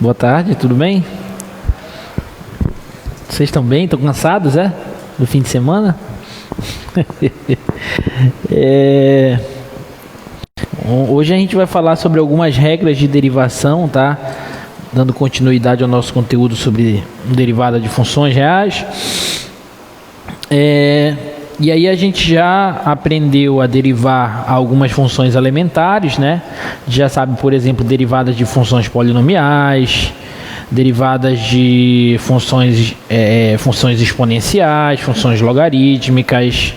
Boa tarde, tudo bem? Vocês estão bem? Estão cansados, do fim de semana? Hoje a gente vai falar sobre algumas regras de derivação, tá? Dando continuidade ao nosso conteúdo sobre derivada de funções reais. E aí a gente já aprendeu a derivar algumas funções elementares, né? Já sabe, por exemplo, derivadas de funções polinomiais, derivadas de funções exponenciais, funções logarítmicas,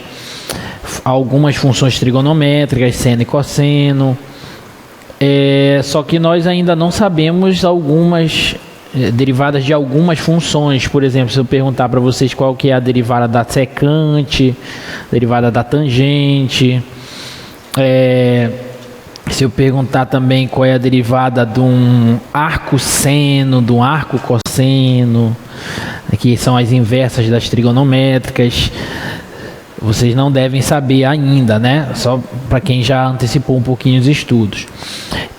algumas funções trigonométricas, seno e cosseno. Só que nós ainda não sabemos algumas derivadas de algumas funções. Por exemplo, se eu perguntar para vocês qual que é a derivada da secante, derivada da tangente, se eu perguntar também qual é a derivada de um arco seno, de um arco cosseno, que são as inversas das trigonométricas, vocês não devem saber ainda, né? Só para quem já antecipou um pouquinho os estudos.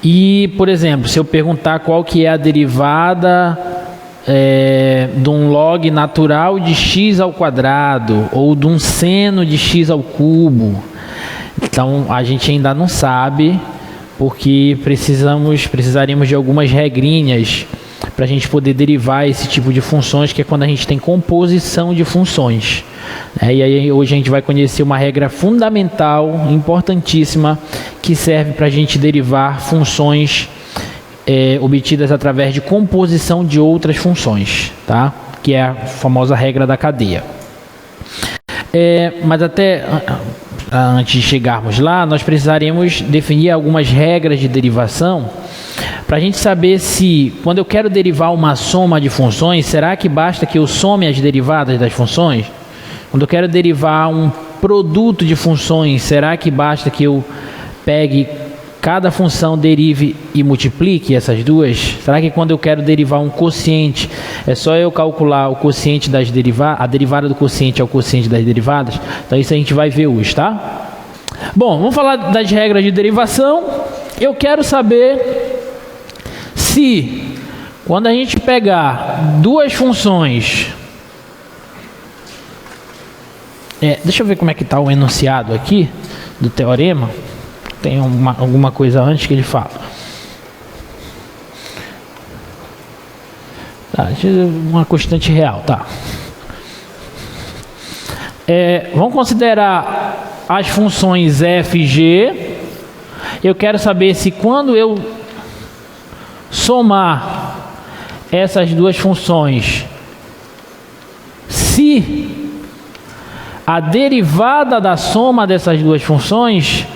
E, por exemplo, se eu perguntar qual que é a derivada de um log natural de x ao quadrado ou de um seno de x ao cubo, então a gente ainda não sabe, porque precisaríamos de algumas regrinhas para a gente poder derivar esse tipo de funções, que é quando a gente tem composição de funções. E aí hoje a gente vai conhecer uma regra fundamental, importantíssima, que serve para a gente derivar funções obtidas através de composição de outras funções, tá? Que é a famosa regra da cadeia. Mas até antes de chegarmos lá, nós precisaremos definir algumas regras de derivação para a gente saber se, quando eu quero derivar uma soma de funções, será que basta que eu some as derivadas das funções? Quando eu quero derivar um produto de funções, será que basta que eu pegue cada função, derive e multiplique essas duas? Será que quando eu quero derivar um quociente, é só eu calcular o quociente das derivadas, a derivada do quociente ao quociente das derivadas? Então isso a gente vai ver hoje, tá? Bom, vamos falar das regras de derivação. Eu quero saber se, quando a gente pegar duas funções... deixa eu ver como é que está o enunciado aqui do teorema. Tem alguma coisa antes que ele fala. Tá, uma constante real, tá. Vamos considerar as funções f e g. Eu quero saber se, quando eu somar essas duas funções, se a derivada da soma dessas duas funções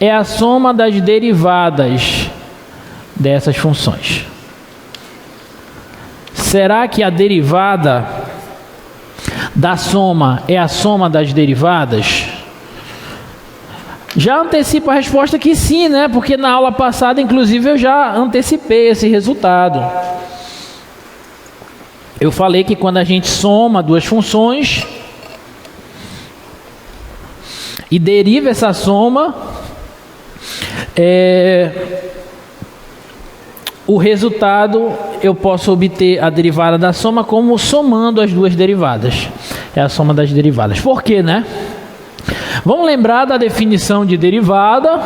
é a soma das derivadas dessas funções. Será que a derivada da soma é a soma das derivadas? Já antecipo a resposta que sim, né? Porque na aula passada, inclusive, eu já antecipei esse resultado. Eu falei que quando a gente soma duas funções e deriva essa soma, o resultado eu posso obter a derivada da soma como somando as duas derivadas. É a soma das derivadas. Por quê, né? Vamos lembrar da definição de derivada.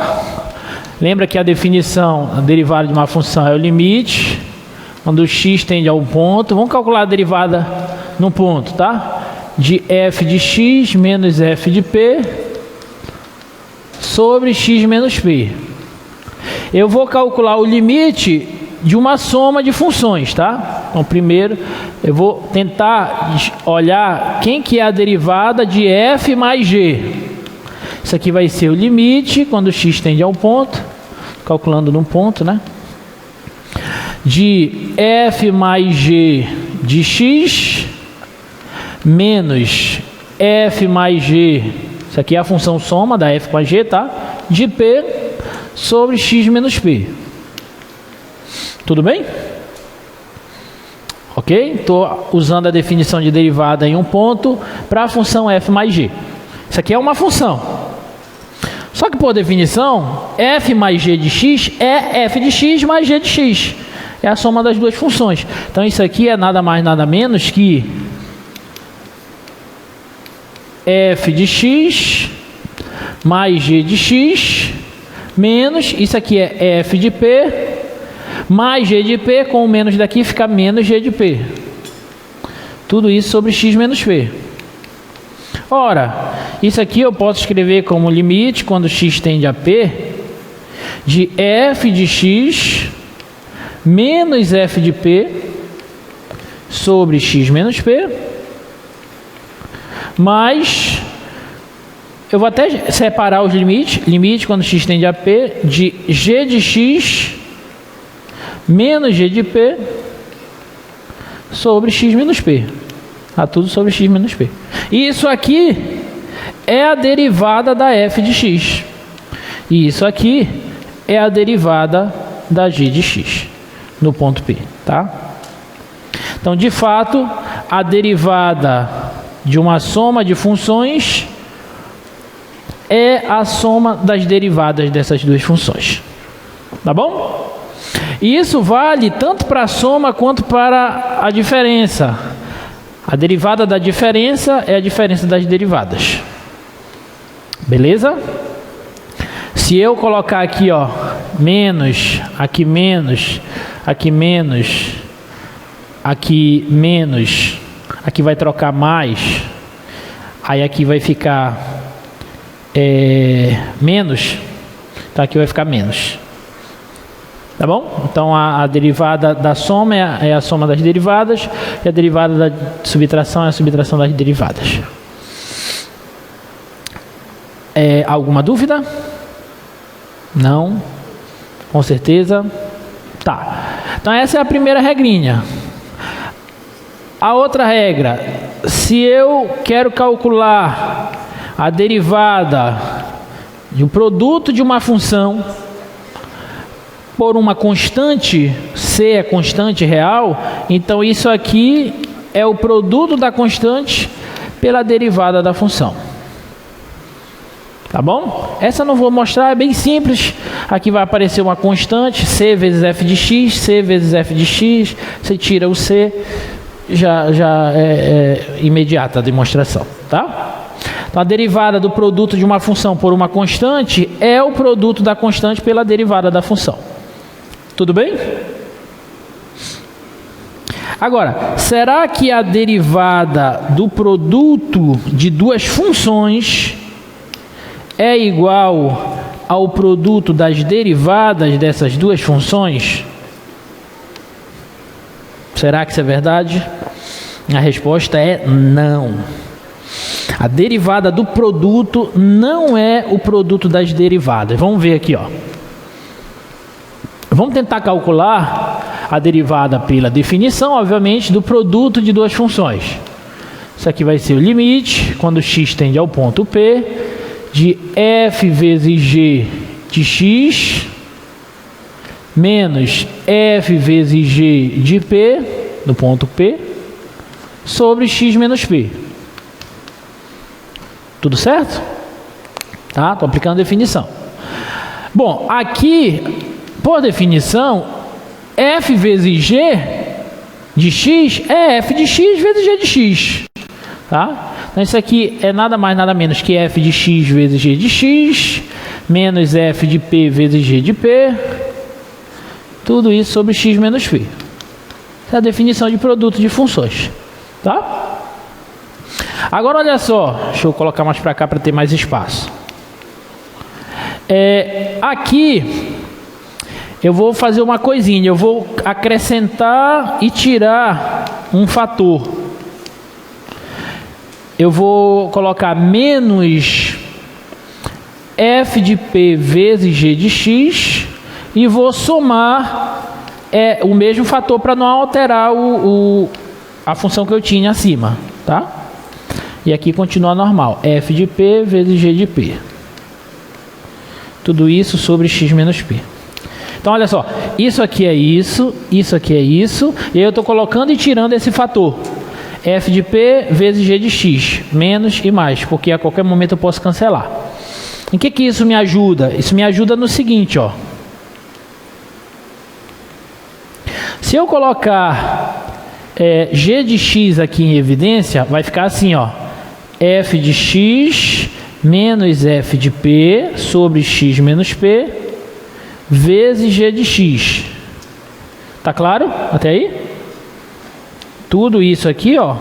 Lembra que a definição, a derivada de uma função é o limite, quando o x tende a um ponto. Vamos calcular a derivada num ponto, tá? De f de x menos f de p sobre x menos p. Eu vou calcular o limite de uma soma de funções, tá? Então, primeiro, eu vou tentar olhar quem que é a derivada de f mais g. Isso aqui vai ser o limite, quando o x tende a um ponto, calculando num ponto, né? De f mais g de x menos f mais g, isso aqui é a função soma da f com a g, tá? De p sobre x menos p. Tudo bem? Ok? Estou usando a definição de derivada em um ponto para a função f mais g. Isso aqui é uma função. Só que, por definição, f mais g de x é f de x mais g de x. é a soma das duas funções. Então isso aqui é nada mais nada menos que f de x mais g de x menos, isso aqui é f de p mais g de p, com o menos daqui fica menos g de p. Tudo isso sobre x menos p. Ora, isso aqui eu posso escrever como limite, quando x tende a p, de f de x menos f de p sobre x menos p, mais, eu vou até separar os limites, limite quando x tende a p, de g de x menos g de p sobre x menos p. Tá tudo sobre x menos p. E isso aqui é a derivada da f de x. E isso aqui é a derivada da g de x no ponto P, tá? Então, de fato, a derivada de uma soma de funções é a soma das derivadas dessas duas funções. Tá bom? E isso vale tanto para a soma quanto para a diferença. A derivada da diferença é a diferença das derivadas. Beleza? Se eu colocar aqui, ó, menos, aqui menos, aqui menos, aqui menos, aqui vai trocar mais, aí aqui vai ficar menos, então aqui vai ficar menos. Tá bom? Então a derivada da soma é a soma das derivadas, e a derivada da subtração é a subtração das derivadas. Alguma dúvida? Não? Com certeza? Tá. Então essa é a primeira regrinha. A outra regra, se eu quero calcular a derivada de um produto de uma função por uma constante, C é constante real, então isso aqui é o produto da constante pela derivada da função. Tá bom? Essa eu não vou mostrar, é bem simples. Aqui vai aparecer uma constante, C vezes f de x, C vezes f de x, você tira o C, já é imediata a demonstração, tá? Então a derivada do produto de uma função por uma constante é o produto da constante pela derivada da função. Tudo bem? Agora, será que a derivada do produto de duas funções é igual ao produto das derivadas dessas duas funções? Será que isso é verdade? A resposta é não. A derivada do produto não é o produto das derivadas. Vamos ver aqui, ó. Vamos tentar calcular a derivada pela definição, obviamente, do produto de duas funções. Isso aqui vai ser o limite, quando x tende ao ponto P, de f vezes g de x menos f vezes g de p, no ponto P, sobre x menos p. Tudo certo? Tá? Estou aplicando a definição. Bom, aqui, por definição, f vezes g de x é f de x vezes g de x. Tá? Então isso aqui é nada mais nada menos que f de x vezes g de x menos f de p vezes g de p. Tudo isso sobre x menos p. Essa é a definição de produto de funções. Tá? Agora olha só, deixa eu colocar mais para cá para ter mais espaço. Aqui eu vou fazer uma coisinha, eu vou acrescentar e tirar um fator. Eu vou colocar menos f de p vezes g de x e vou somar o mesmo fator para não alterar a função que eu tinha acima, tá? E aqui continua normal, f de p vezes g de p. Tudo isso sobre x menos p. Então, olha só, isso aqui é isso, isso aqui é isso, e aí eu estou colocando e tirando esse fator. F de p vezes g de x, menos e mais, porque a qualquer momento eu posso cancelar. Em que isso me ajuda? Isso me ajuda no seguinte, ó. Se eu colocar g de x aqui em evidência, vai ficar assim, ó, f de x menos f de p sobre x menos p vezes g de x. Tá claro? Até aí? Tudo isso aqui, ó,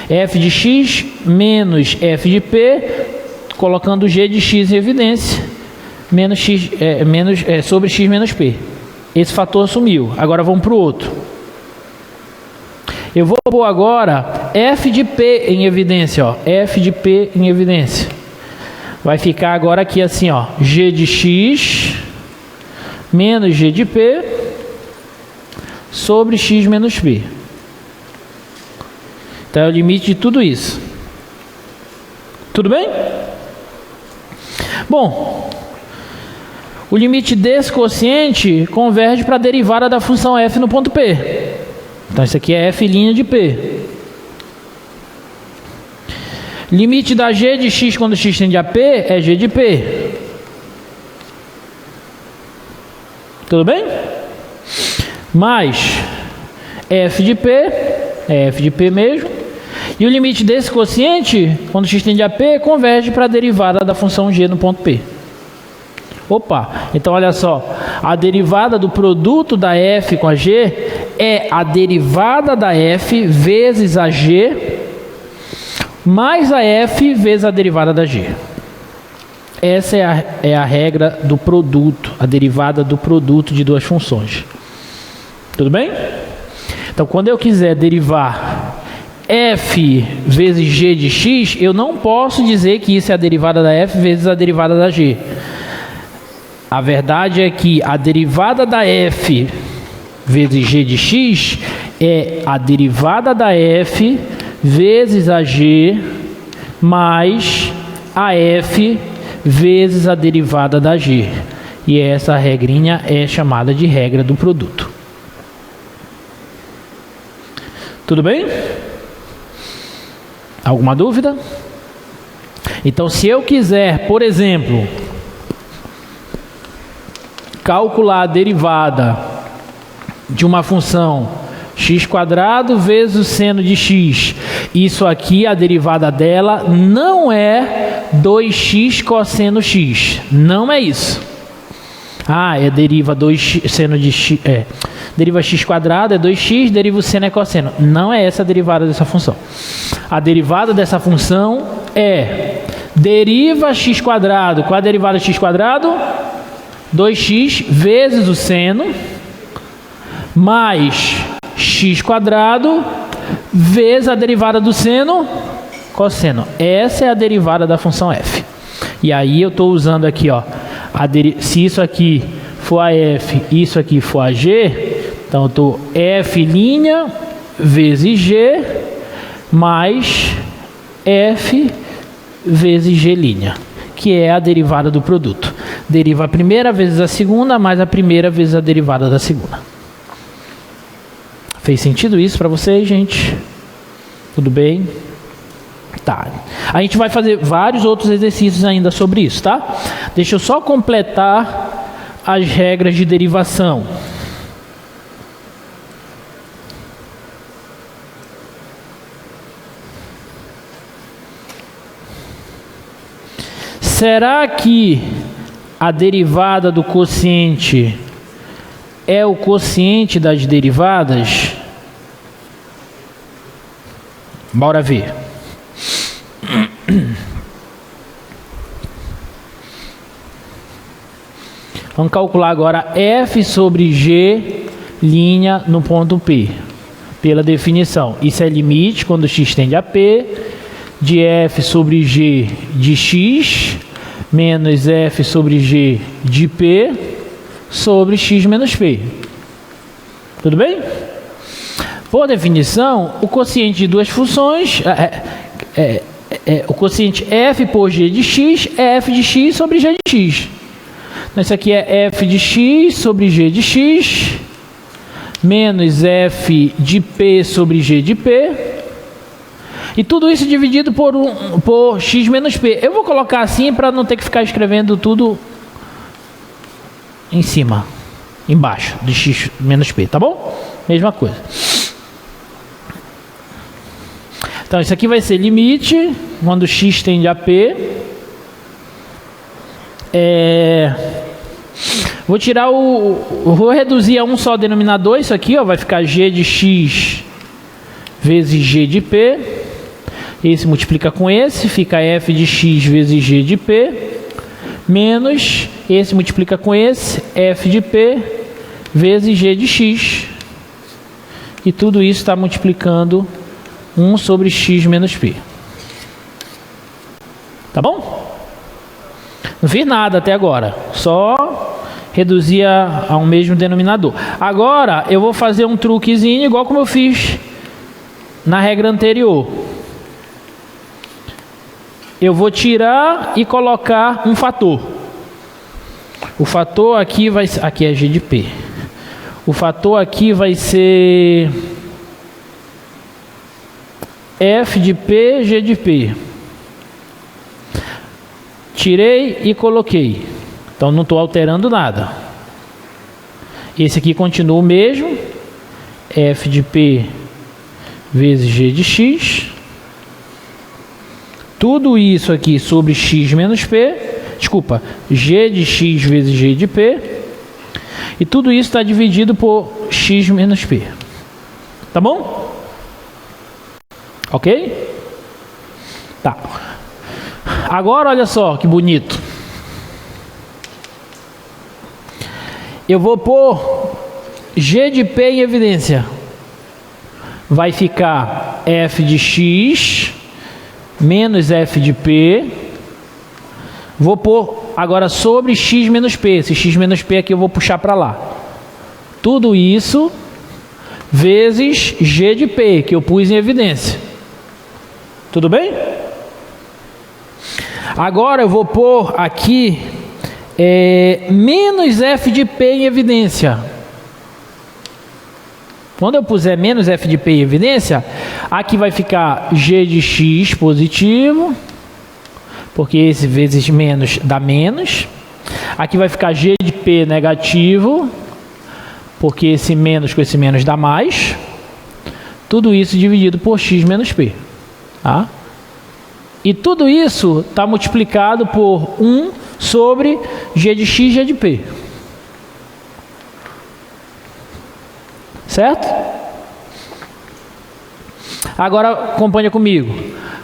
f de x menos f de p, colocando g de x em evidência, menos x, sobre x menos p. Esse fator sumiu. Agora vamos para o outro. Eu vou pôr agora f de p em evidência, ó, f de p em evidência. Vai ficar agora aqui assim, ó, g de x menos g de p sobre x menos p. Então é o limite de tudo isso. Tudo bem? Bom, o limite desse quociente converge para a derivada da função f no ponto P. Então isso aqui é f' de P. Limite da g de x quando x tende a P é g de P. Tudo bem? Mais f de P, é f de P mesmo. E o limite desse quociente, quando x tende a P, converge para a derivada da função g no ponto P. Opa, então olha só, a derivada do produto da f com a g é a derivada da f vezes a g mais a f vezes a derivada da g. Essa é a regra do produto, a derivada do produto de duas funções. Tudo bem? Então, quando eu quiser derivar f vezes g de x, eu não posso dizer que isso é a derivada da f vezes a derivada da g. A verdade é que a derivada da f vezes g de x é a derivada da f vezes a g mais a f vezes a derivada da g. E essa regrinha é chamada de regra do produto. Tudo bem? Alguma dúvida? Então, se eu quiser, por exemplo, calcular a derivada de uma função x² vezes o seno de x, isso aqui, a derivada dela não é 2x cosseno x, não é isso. Deriva 2x, seno de x, deriva x² é 2x, deriva o seno é cosseno. Não é essa a derivada dessa função. A derivada dessa função é deriva x². Qual é a derivada de x²? 2x vezes o seno mais x² vezes a derivada do seno cosseno. Essa é a derivada da função f. E aí eu estou usando aqui, ó, se isso aqui for a f e isso aqui for a g, então eu estou f' vezes g mais f vezes g', que é a derivada do produto. Deriva a primeira vezes a segunda, mais a primeira vezes a derivada da segunda. Fez sentido isso para vocês, gente? Tudo bem? Tá. A gente vai fazer vários outros exercícios ainda sobre isso, tá? Deixa eu só completar as regras de derivação. Será que a derivada do quociente é o quociente das derivadas? Bora ver. Vamos calcular agora f sobre g' no ponto P. Pela definição, isso é limite quando x tende a P de f sobre g de x menos f sobre g de P sobre x menos P. Tudo bem? Por definição, o quociente de duas funções, o quociente f por g de x é f de x sobre g de x. Então, isso aqui é f de x sobre g de x menos f de p sobre g de p. E tudo isso dividido por x menos p. Eu vou colocar assim para não ter que ficar escrevendo tudo em cima. embaixo de x menos p, tá bom? Mesma coisa. Então isso aqui vai ser limite quando x tende a p. Vou tirar vou reduzir a um só denominador, isso aqui, ó, vai ficar g de x vezes g de p. Esse multiplica com esse, fica f de x vezes g de p, menos esse multiplica com esse, f de p vezes g de x. E tudo isso está multiplicando 1 sobre x menos p. Tá bom? Não fiz nada até agora, só reduzir a um mesmo denominador. Agora eu vou fazer um truquezinho igual como eu fiz na regra anterior. Eu vou tirar e colocar um fator. O fator aqui vai ser, aqui é g de p. O fator aqui vai ser f de p, g de p. Tirei e coloquei. Então não estou alterando nada. Esse aqui continua o mesmo. F de p vezes g de x. Tudo isso aqui sobre x menos p. Desculpa, g de x vezes g de p. E tudo isso está dividido por x menos p. Tá bom? Ok? Tá. Agora olha só que bonito. Eu vou pôr g de p em evidência. Vai ficar f de x menos f de p. Vou pôr agora sobre x menos p. Esse x menos p aqui eu vou puxar para lá. Tudo isso vezes g de p, que eu pus em evidência. Tudo bem? Agora eu vou pôr aqui menos f de p em evidência. Quando eu puser menos f de p em evidência, aqui vai ficar g de x positivo, porque esse vezes menos dá menos. Aqui vai ficar g de p negativo, porque esse menos com esse menos dá mais. Tudo isso dividido por x menos p. Tá? E tudo isso está multiplicado por 1 sobre g de x, g de p. Certo? Agora acompanha comigo.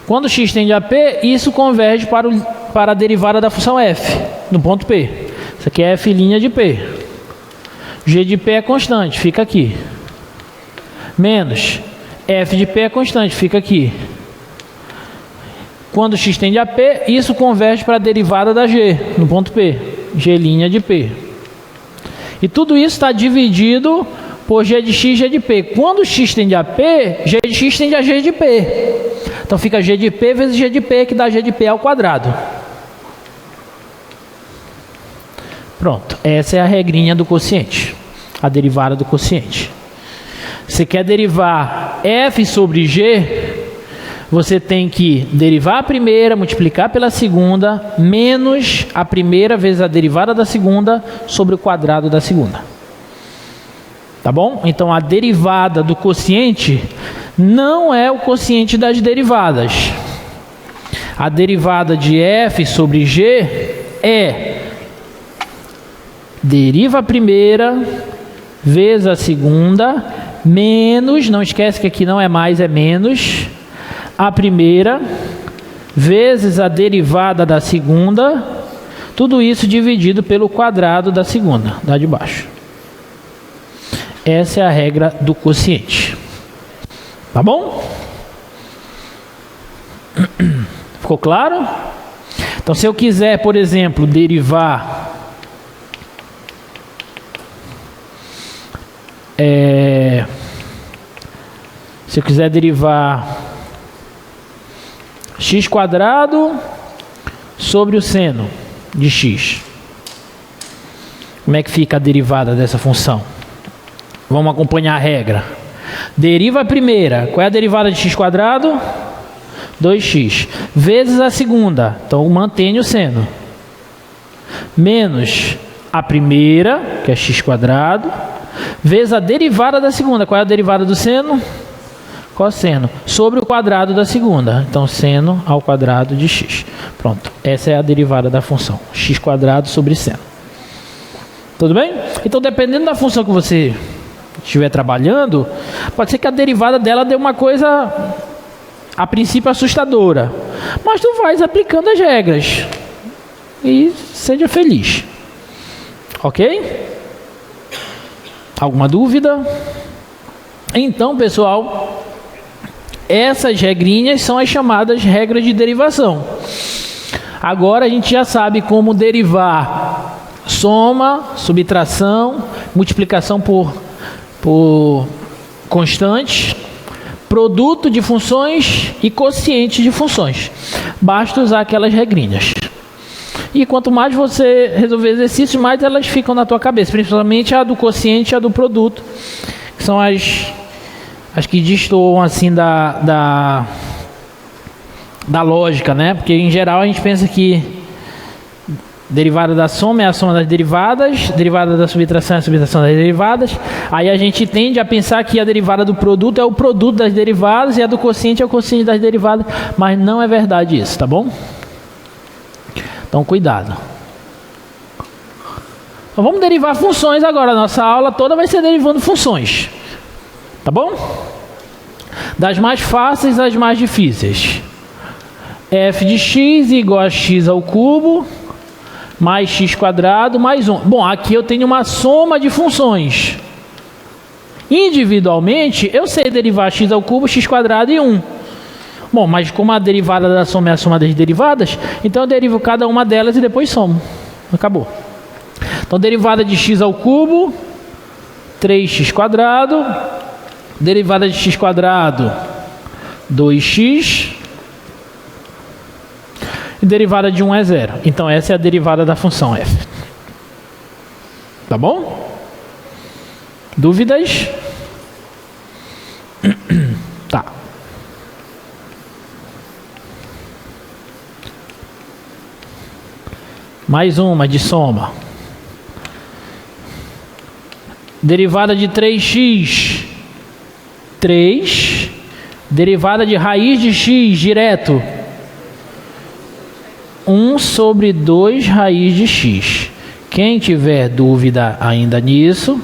Quando x tende a p, isso converge para a derivada da função f, no ponto P. Isso aqui é f' de p. G de p é constante, fica aqui. Menos f de p é constante, fica aqui. Quando x tende a p, isso converge para a derivada da g, no ponto P. G' de p. E tudo isso está dividido por g de x, g de p. Quando x tende a p, g de x tende a g de p. Então fica g de p vezes g de p, que dá g de p ao quadrado. Pronto, essa é a regrinha do quociente, a derivada do quociente. Você quer derivar f sobre g, você tem que derivar a primeira, multiplicar pela segunda, menos a primeira vezes a derivada da segunda sobre o quadrado da segunda. Tá bom? Então a derivada do quociente não é o quociente das derivadas. A derivada de f sobre g é deriva a primeira vezes a segunda, menos, não esquece que aqui não é mais, é menos, a primeira vezes a derivada da segunda, tudo isso dividido pelo quadrado da segunda, da de baixo. Essa é a regra do quociente. Tá bom? Ficou claro? Então, se eu quiser, por exemplo, derivar se eu quiser derivar x quadrado sobre o seno de x, como é que fica a derivada dessa função? Vamos acompanhar a regra. Deriva a primeira. Qual é a derivada de x quadrado? 2x. Vezes a segunda. Então, mantém o seno. Menos a primeira, que é x², vezes a derivada da segunda. Qual é a derivada do seno? Cosseno, sobre o quadrado da segunda. Então, seno ao quadrado de x. Pronto, essa é a derivada da função, x² sobre seno. Tudo bem? Então, dependendo da função que você estiver trabalhando, pode ser que a derivada dela dê uma coisa, a princípio, assustadora. Mas tu vais aplicando as regras e seja feliz. Ok? Alguma dúvida? Então, pessoal, essas regrinhas são as chamadas regras de derivação. Agora a gente já sabe como derivar soma, subtração, multiplicação por constantes, produto de funções e quociente de funções. Basta usar aquelas regrinhas. E quanto mais você resolver exercícios, mais elas ficam na tua cabeça, principalmente a do quociente e a do produto, que são as que destoam assim da lógica, né? Porque em geral a gente pensa que derivada da soma é a soma das derivadas, derivada da subtração é a subtração das derivadas. Aí a gente tende a pensar que a derivada do produto é o produto das derivadas e a do quociente é o quociente das derivadas, mas não é verdade isso, tá bom? Então cuidado. Então, vamos derivar funções agora. A nossa aula toda vai ser derivando funções, tá bom? Das mais fáceis às mais difíceis. F de x igual a x ao cubo mais x² mais 1. Bom, aqui eu tenho uma soma de funções. Individualmente, eu sei derivar x ao cubo, x² e 1. Bom, mas como a derivada da soma é a soma das derivadas, então eu derivo cada uma delas e depois somo. Acabou. Então, derivada de x ao cubo, 3x². Derivada de x², 2x. E derivada de 1 é 0. Então, essa é a derivada da função f. Tá bom? Dúvidas? Tá. Mais uma de soma. Derivada de 3x, 3. Derivada de raiz de x direto, 1 sobre 2 raiz de x. Quem tiver dúvida ainda nisso,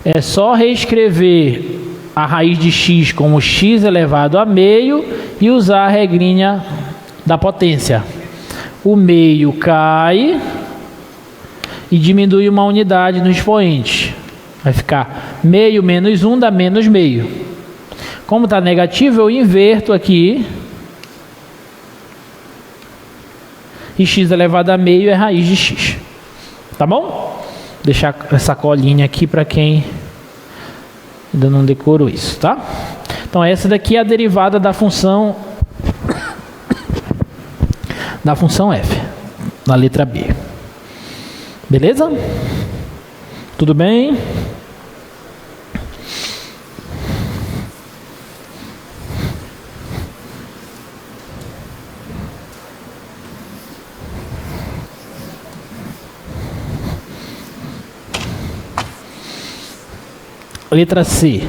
é só reescrever a raiz de x como x elevado a meio e usar a regrinha da potência. O meio cai e diminui uma unidade no expoente. Vai ficar meio menos 1 dá menos meio. Como está negativo, eu inverto aqui. E x elevado a meio é raiz de x. Tá bom? Vou deixar essa colinha aqui para quem ainda não decorou isso, tá? Então essa daqui é a derivada da função f, na letra B. Beleza? Tudo bem? Letra C.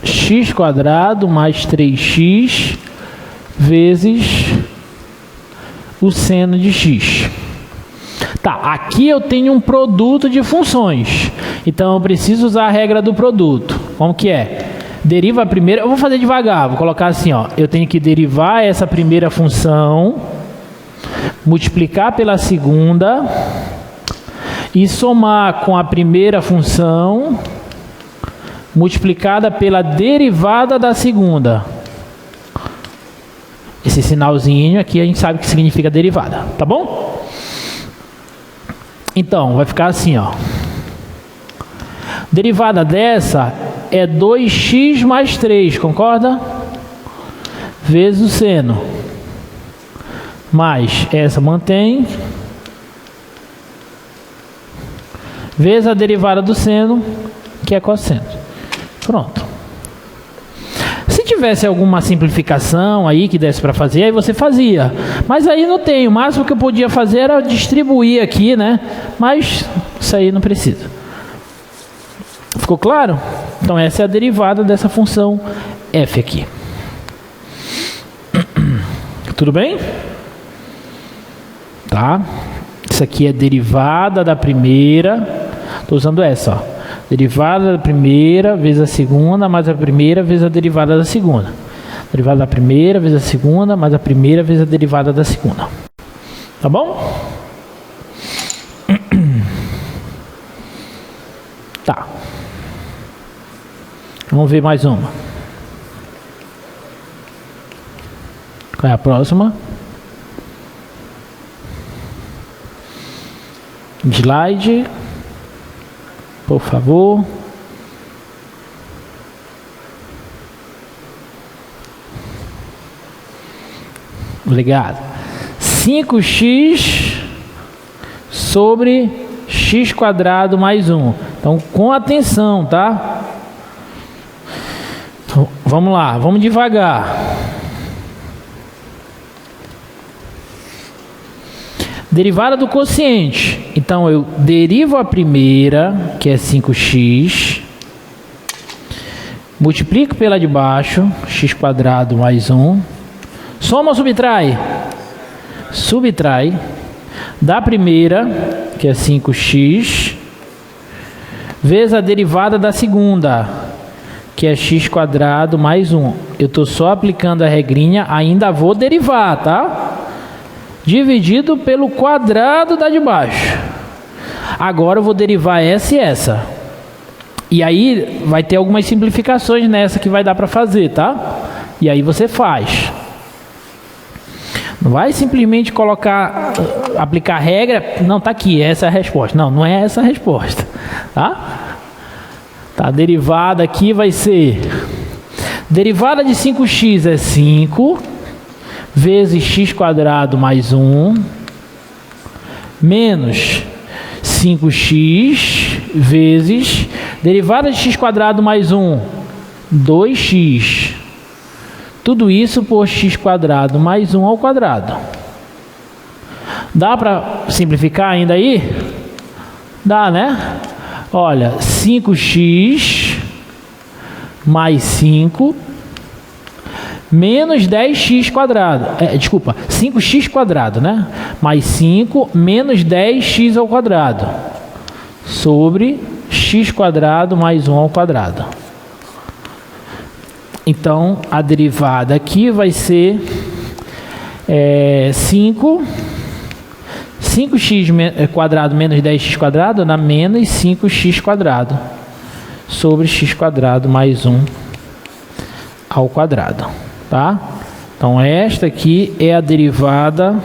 x² mais 3x vezes o seno de x. Tá, aqui eu tenho um produto de funções. Então eu preciso usar a regra do produto. Como que é? Deriva a primeira, eu vou fazer devagar, vou colocar assim, ó. Eu tenho que derivar essa primeira função, multiplicar pela segunda e somar com a primeira função multiplicada pela derivada da segunda. Esse sinalzinho aqui a gente sabe que significa derivada, tá bom? Então, vai ficar assim, ó. Derivada dessa é 2x mais 3, concorda? Vezes o seno. Mais essa mantém. Vezes a derivada do seno, que é cosseno. Pronto. Se tivesse alguma simplificação aí que desse para fazer, aí você fazia. Mas aí não tem. O máximo que eu podia fazer era distribuir aqui, né? Mas isso aí não precisa. Ficou claro? Então essa é a derivada dessa função f aqui. Tudo bem? Tá? Isso aqui é derivada da primeira. Estou usando essa, ó. Derivada da primeira vezes a segunda, mais a primeira vezes a derivada da segunda. Derivada da primeira vezes a segunda, mais a primeira vezes a derivada da segunda. Tá bom? Tá. Vamos ver mais uma. Qual é a próxima? Slide. Por favor. Obrigado. 5x sobre x quadrado mais 1. Então, com atenção, tá? Então, vamos lá, vamos devagar. Derivada do quociente. Então, eu derivo a primeira, que é 5x, multiplico pela de baixo, x quadrado mais 1. Soma ou subtrai? Subtrai. Da primeira, que é 5x, vezes a derivada da segunda, que é x quadrado mais 1. Eu estou só aplicando a regrinha, ainda vou derivar, tá? Dividido pelo quadrado da de baixo. Agora eu vou derivar essa e essa. E aí vai ter algumas simplificações nessa que vai dar para fazer, tá? E aí você faz. Não vai simplesmente colocar, aplicar a regra, não, tá aqui, essa é a resposta. Não, não é essa a resposta, tá? Tá, a derivada aqui vai ser, derivada de 5x é 5, vezes x quadrado mais 1, menos 5x, vezes, derivada de x quadrado mais 1, 2x. Tudo isso por x quadrado mais 1 ao quadrado. Dá para simplificar ainda aí? Dá, né? Olha, 5x mais 5 menos 10x quadrado. Desculpa, 5x quadrado, né? Mais 5 menos 10x ao quadrado. Sobre x quadrado mais 1 ao quadrado. Então, a derivada aqui vai ser 5x quadrado menos 10x quadrado dá menos 5x quadrado sobre x quadrado mais 1 ao quadrado, tá? Então, esta aqui é a derivada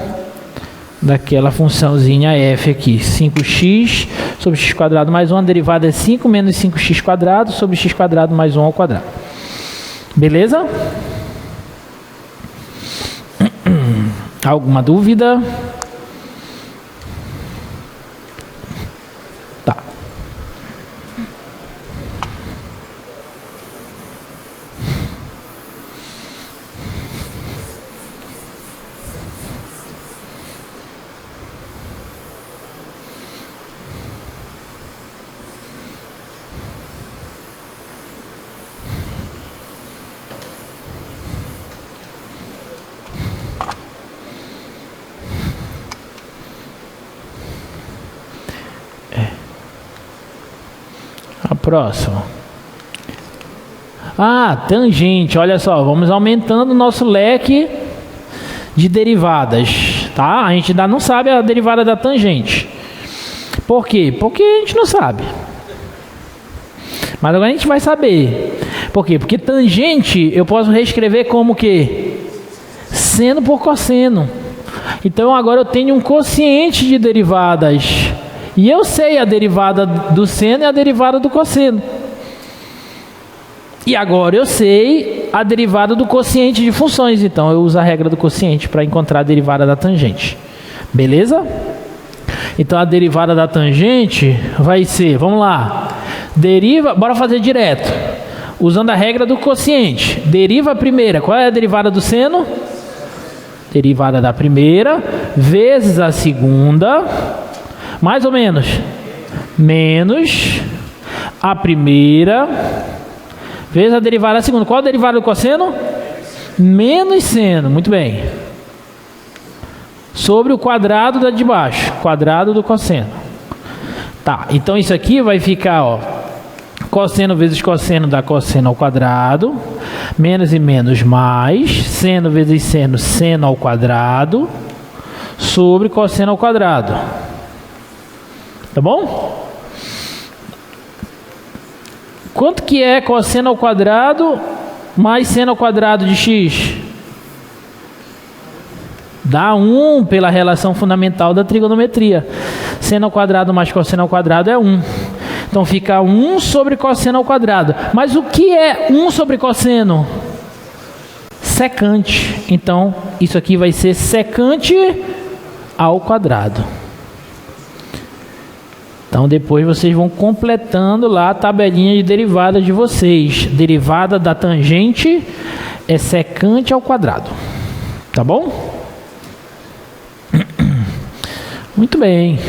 daquela funçãozinha f aqui, 5x sobre x quadrado mais 1, a derivada é 5 menos 5x quadrado sobre x quadrado mais 1 ao quadrado. Beleza? Alguma dúvida? Tá. Próximo. Tangente. Olha só, vamos aumentando o nosso leque de derivadas, tá? A gente ainda não sabe a derivada da tangente. Por quê? Porque a gente não sabe. Mas agora a gente vai saber. Por quê? Porque tangente eu posso reescrever como que? Seno por cosseno. Então agora eu tenho um quociente de derivadas. E eu sei a derivada do seno e a derivada do cosseno. E agora eu sei a derivada do quociente de funções. Então eu uso a regra do quociente para encontrar a derivada da tangente. Beleza? Então a derivada da tangente vai ser, vamos lá, bora fazer direto. usando a regra do quociente. Deriva a primeira. Qual é a derivada do seno? Derivada da primeira vezes a segunda, mais ou menos, menos a primeira vezes a derivada da segunda. Qual é a derivada do cosseno? Menos seno. Muito bem. Sobre o quadrado da de baixo. Quadrado do cosseno. Tá, então isso aqui vai ficar, ó, cosseno vezes cosseno dá cosseno ao quadrado, menos e menos mais, seno vezes seno, seno ao quadrado, sobre cosseno ao quadrado. Tá bom? Quanto que é cosseno ao quadrado mais seno ao quadrado de x? Dá 1 pela relação fundamental da trigonometria. Seno ao quadrado mais cosseno ao quadrado é 1. Então fica 1 sobre cosseno ao quadrado. Mas o que é 1 sobre cosseno? Secante. Então isso aqui vai ser secante ao quadrado. Então depois vocês vão completando lá a tabelinha de derivada de vocês. Derivada da tangente é secante ao quadrado. Tá bom? Muito bem.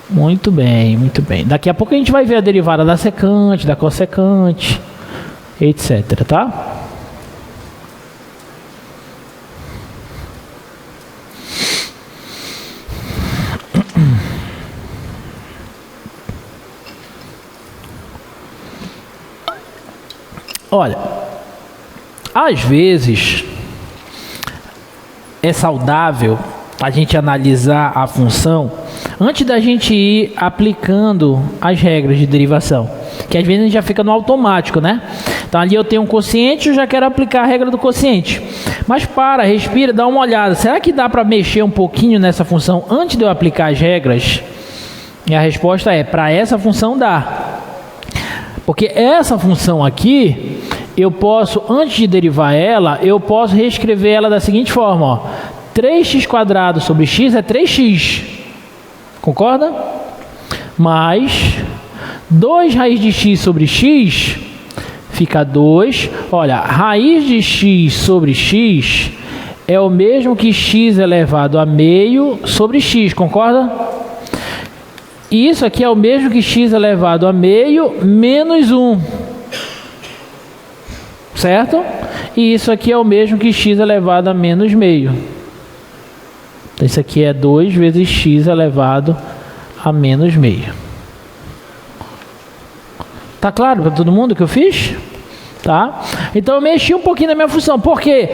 Muito bem, muito bem. Daqui a pouco a gente vai ver a derivada da secante, da cossecante, etc, tá? Olha, às vezes é saudável a gente analisar a função antes da gente ir aplicando as regras de derivação, que às vezes a gente já fica no automático, né? Então ali eu tenho um quociente, eu já quero aplicar a regra do quociente. Mas para, respira, dá uma olhada. Será que dá para mexer um pouquinho nessa função antes de eu aplicar as regras? E a resposta é, para essa função dá. Porque essa função aqui, eu posso, antes de derivar ela, eu posso reescrever ela da seguinte forma, ó. 3x² sobre x é 3x. Concorda? Mais 2 raiz de x sobre x fica 2. Olha, raiz de x sobre x é o mesmo que x elevado a meio sobre x, concorda? E isso aqui é o mesmo que x elevado a meio menos 1. Certo? E isso aqui é o mesmo que x elevado a menos meio. Então isso aqui é 2 vezes x elevado a menos meio. Tá claro para todo mundo o que eu fiz? Tá? Então eu mexi um pouquinho na minha função. Por quê?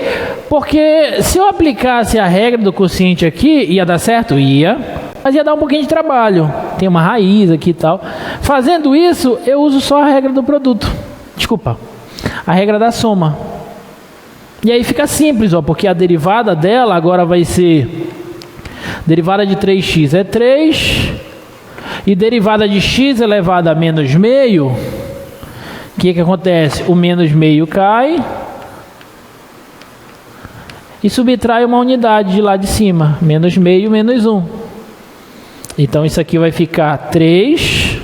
Porque se eu aplicasse a regra do quociente aqui, ia dar certo? Ia. Mas ia dar um pouquinho de trabalho. Tem uma raiz aqui e tal. Fazendo isso, eu uso só a regra do produto. Desculpa. A regra da soma. E aí fica simples, ó, porque a derivada dela agora vai ser derivada de 3x é 3 e derivada de x elevado a menos meio. O que acontece? O menos meio cai e subtrai uma unidade de lá de cima, menos meio menos 1. Então isso aqui vai ficar 3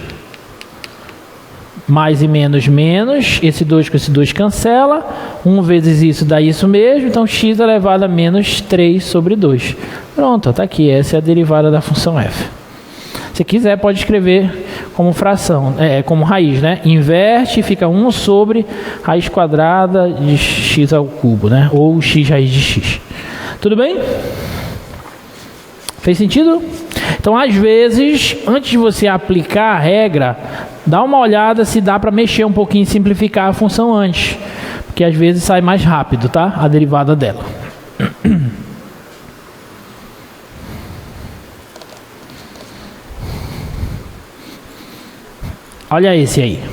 mais e menos, menos. Esse 2 com esse 2 cancela. 1 vezes isso dá isso mesmo. Então, x elevado a menos 3 sobre 2. Pronto, está aqui. Essa é a derivada da função f. Se quiser, pode escrever como fração, como raiz, né? Inverte e fica 1 sobre raiz quadrada de x ao cubo, né? Ou x raiz de x. Tudo bem? Fez sentido? Então, às vezes, antes de você aplicar a regra, dá uma olhada se dá para mexer um pouquinho e simplificar a função antes. Porque às vezes sai mais rápido, tá? A derivada dela. Olha esse aí.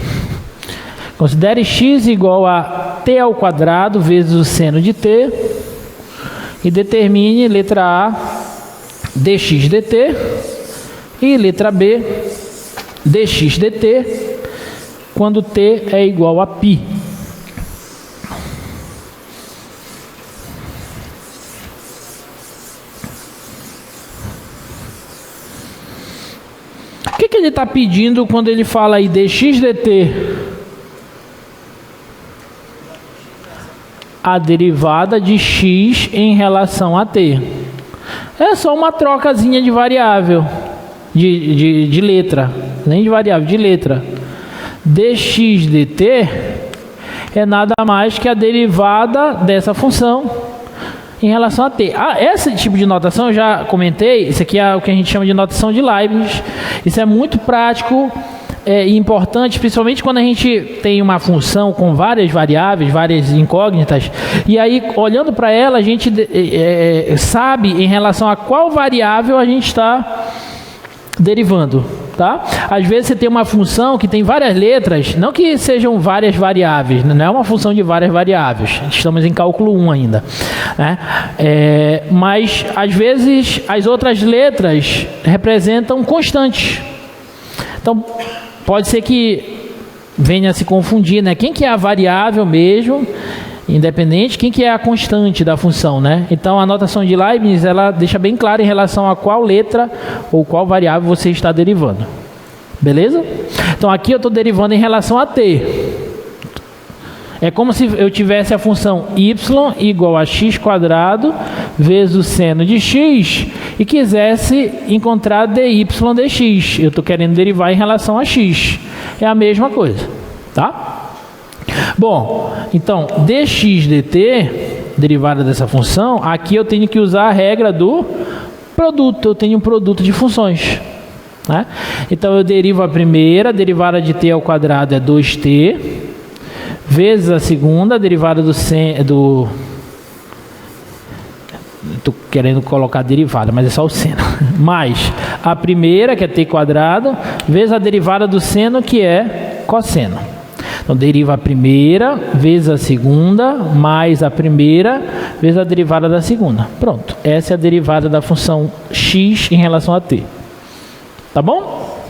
Considere x igual a t ao quadrado vezes o seno de t. E determine letra A dx dt e letra B dx dt quando t é igual a π. O que ele está pedindo quando ele fala aí dx dt? A derivada de x em relação a t. É só uma trocazinha de variável, de letra, nem de variável, de letra. Dx dt é nada mais que a derivada dessa função em relação a t. Esse tipo de notação eu já comentei, isso aqui é o que a gente chama de notação de Leibniz. Isso é muito prático e importante, principalmente quando a gente tem uma função com várias variáveis, várias incógnitas, e aí olhando para ela a gente sabe em relação a qual variável a gente está derivando. Tá? Às vezes você tem uma função que tem várias letras, não que sejam várias variáveis, não é uma função de várias variáveis, estamos em cálculo 1 ainda, né? Mas às vezes as outras letras representam constantes. Então pode ser que venha a se confundir, né? Quem que é a variável mesmo, independente, quem que é a constante da função, né? Então a notação de Leibniz, ela deixa bem claro em relação a qual letra ou qual variável você está derivando. Beleza? Então aqui eu estou derivando em relação a t. É como se eu tivesse a função y igual a x² vezes o seno de x e quisesse encontrar dy dx. Eu estou querendo derivar em relação a x. É a mesma coisa, tá? Bom, então, dx dt, derivada dessa função, aqui eu tenho que usar a regra do produto. Eu tenho um produto de funções, né? Então, eu derivo a primeira, derivada de t ao quadrado é 2t, vezes a segunda, derivada do estou querendo colocar derivada, mas é só o seno. Mais a primeira, que é t quadrado, vezes a derivada do seno, que é cosseno. Então, deriva a primeira, vezes a segunda, mais a primeira, vezes a derivada da segunda. Pronto. Essa é a derivada da função x em relação a t. Tá bom?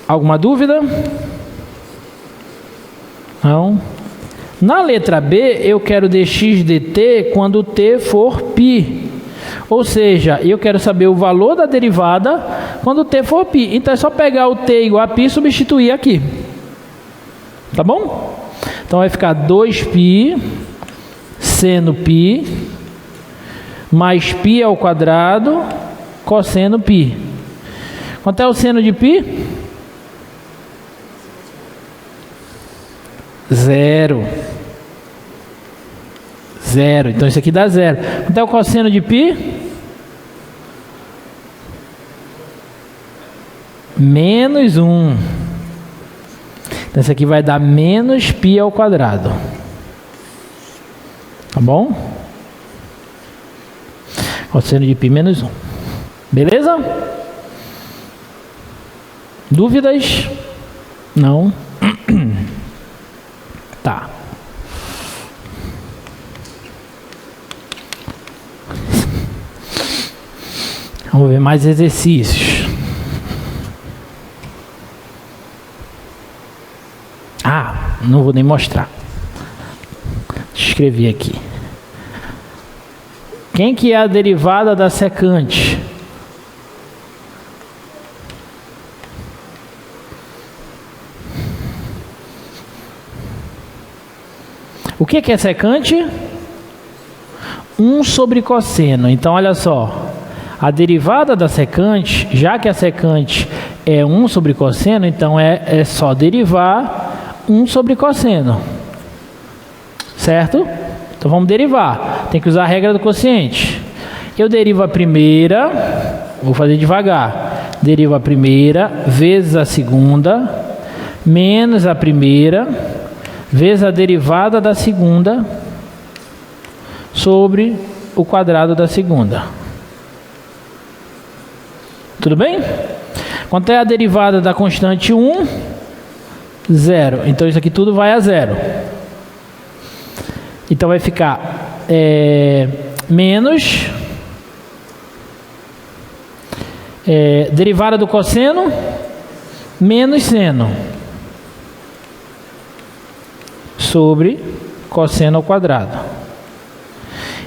Alguma dúvida? Não? Na letra B, eu quero dx dt quando t for π. Ou seja, eu quero saber o valor da derivada quando t for π. Então é só pegar o t igual a π e substituir aqui. Tá bom? Então vai ficar 2π seno π mais π ao quadrado cosseno π. Quanto é o seno de π? 0. 0. Então isso aqui dá 0. Quanto é o cosseno de π? Menos 1. Então isso aqui vai dar menos π ao quadrado. Tá bom? Cosseno de π menos 1. Beleza? Dúvidas? Não? Tá. Vamos ver mais exercícios. Não vou nem mostrar. Deixa eu escrever aqui. Quem que é a derivada da secante? O que é secante? 1 sobre cosseno. Então, olha só. A derivada da secante, já que a secante é 1 sobre cosseno, então é só derivar 1 sobre cosseno. Certo? Então, vamos derivar. Tem que usar a regra do quociente. Eu derivo a primeira, vou fazer devagar. Derivo a primeira vezes a segunda, menos a primeira, vezes a derivada da segunda sobre o quadrado da segunda. Tudo bem? Quanto é a derivada da constante 1? 0. Então isso aqui tudo vai a 0. Então vai ficar menos derivada do cosseno menos seno sobre cosseno ao quadrado.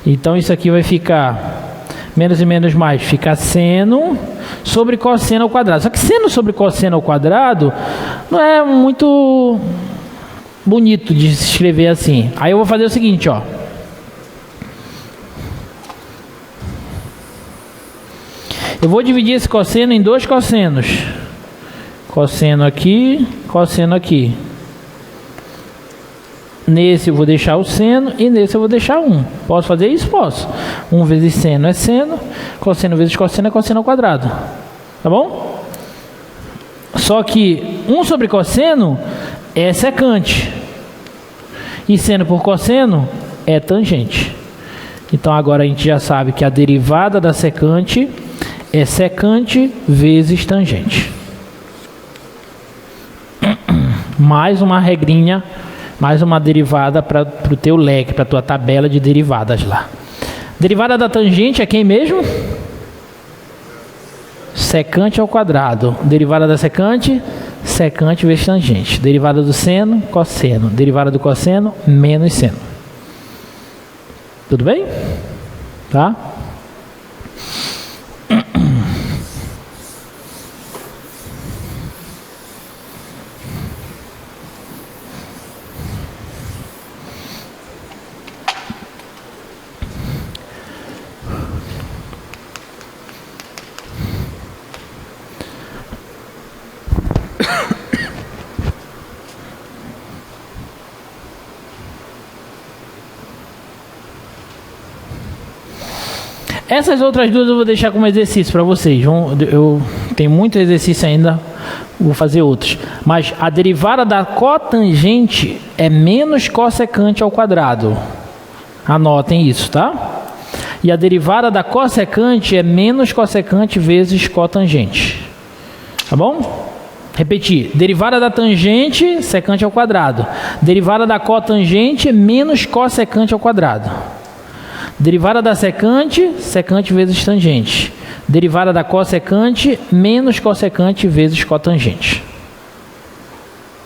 Então isso aqui vai ficar Menos e menos mais fica seno sobre cosseno ao quadrado. Só que seno sobre cosseno ao quadrado não é muito bonito de se escrever assim. Aí eu vou fazer o seguinte, ó. Eu vou dividir esse cosseno em dois cossenos. Cosseno aqui, cosseno aqui. Nesse eu vou deixar o seno e nesse eu vou deixar 1. Posso fazer isso? Posso. 1 vezes seno é seno, cosseno vezes cosseno é cosseno ao quadrado. Tá bom? Só que 1 sobre cosseno é secante. E seno por cosseno é tangente. Então agora a gente já sabe que a derivada da secante é secante vezes tangente. Mais uma regrinha, mais uma derivada para o teu leque, para a tua tabela de derivadas lá. Derivada da tangente é quem mesmo? Secante ao quadrado. Derivada da secante, secante vezes tangente. Derivada do seno, cosseno. Derivada do cosseno, menos seno. Tudo bem? Tá? Essas outras duas eu vou deixar como exercício para vocês. Eu tenho muito exercício ainda, vou fazer outros. Mas a derivada da cotangente é menos cossecante ao quadrado. Anotem isso, tá? E a derivada da cossecante é menos cossecante vezes cotangente. Tá bom? Repetir. Derivada da tangente, secante ao quadrado. Derivada da cotangente, menos cossecante ao quadrado. Derivada da secante, secante vezes tangente. Derivada da cossecante, menos cossecante vezes cotangente.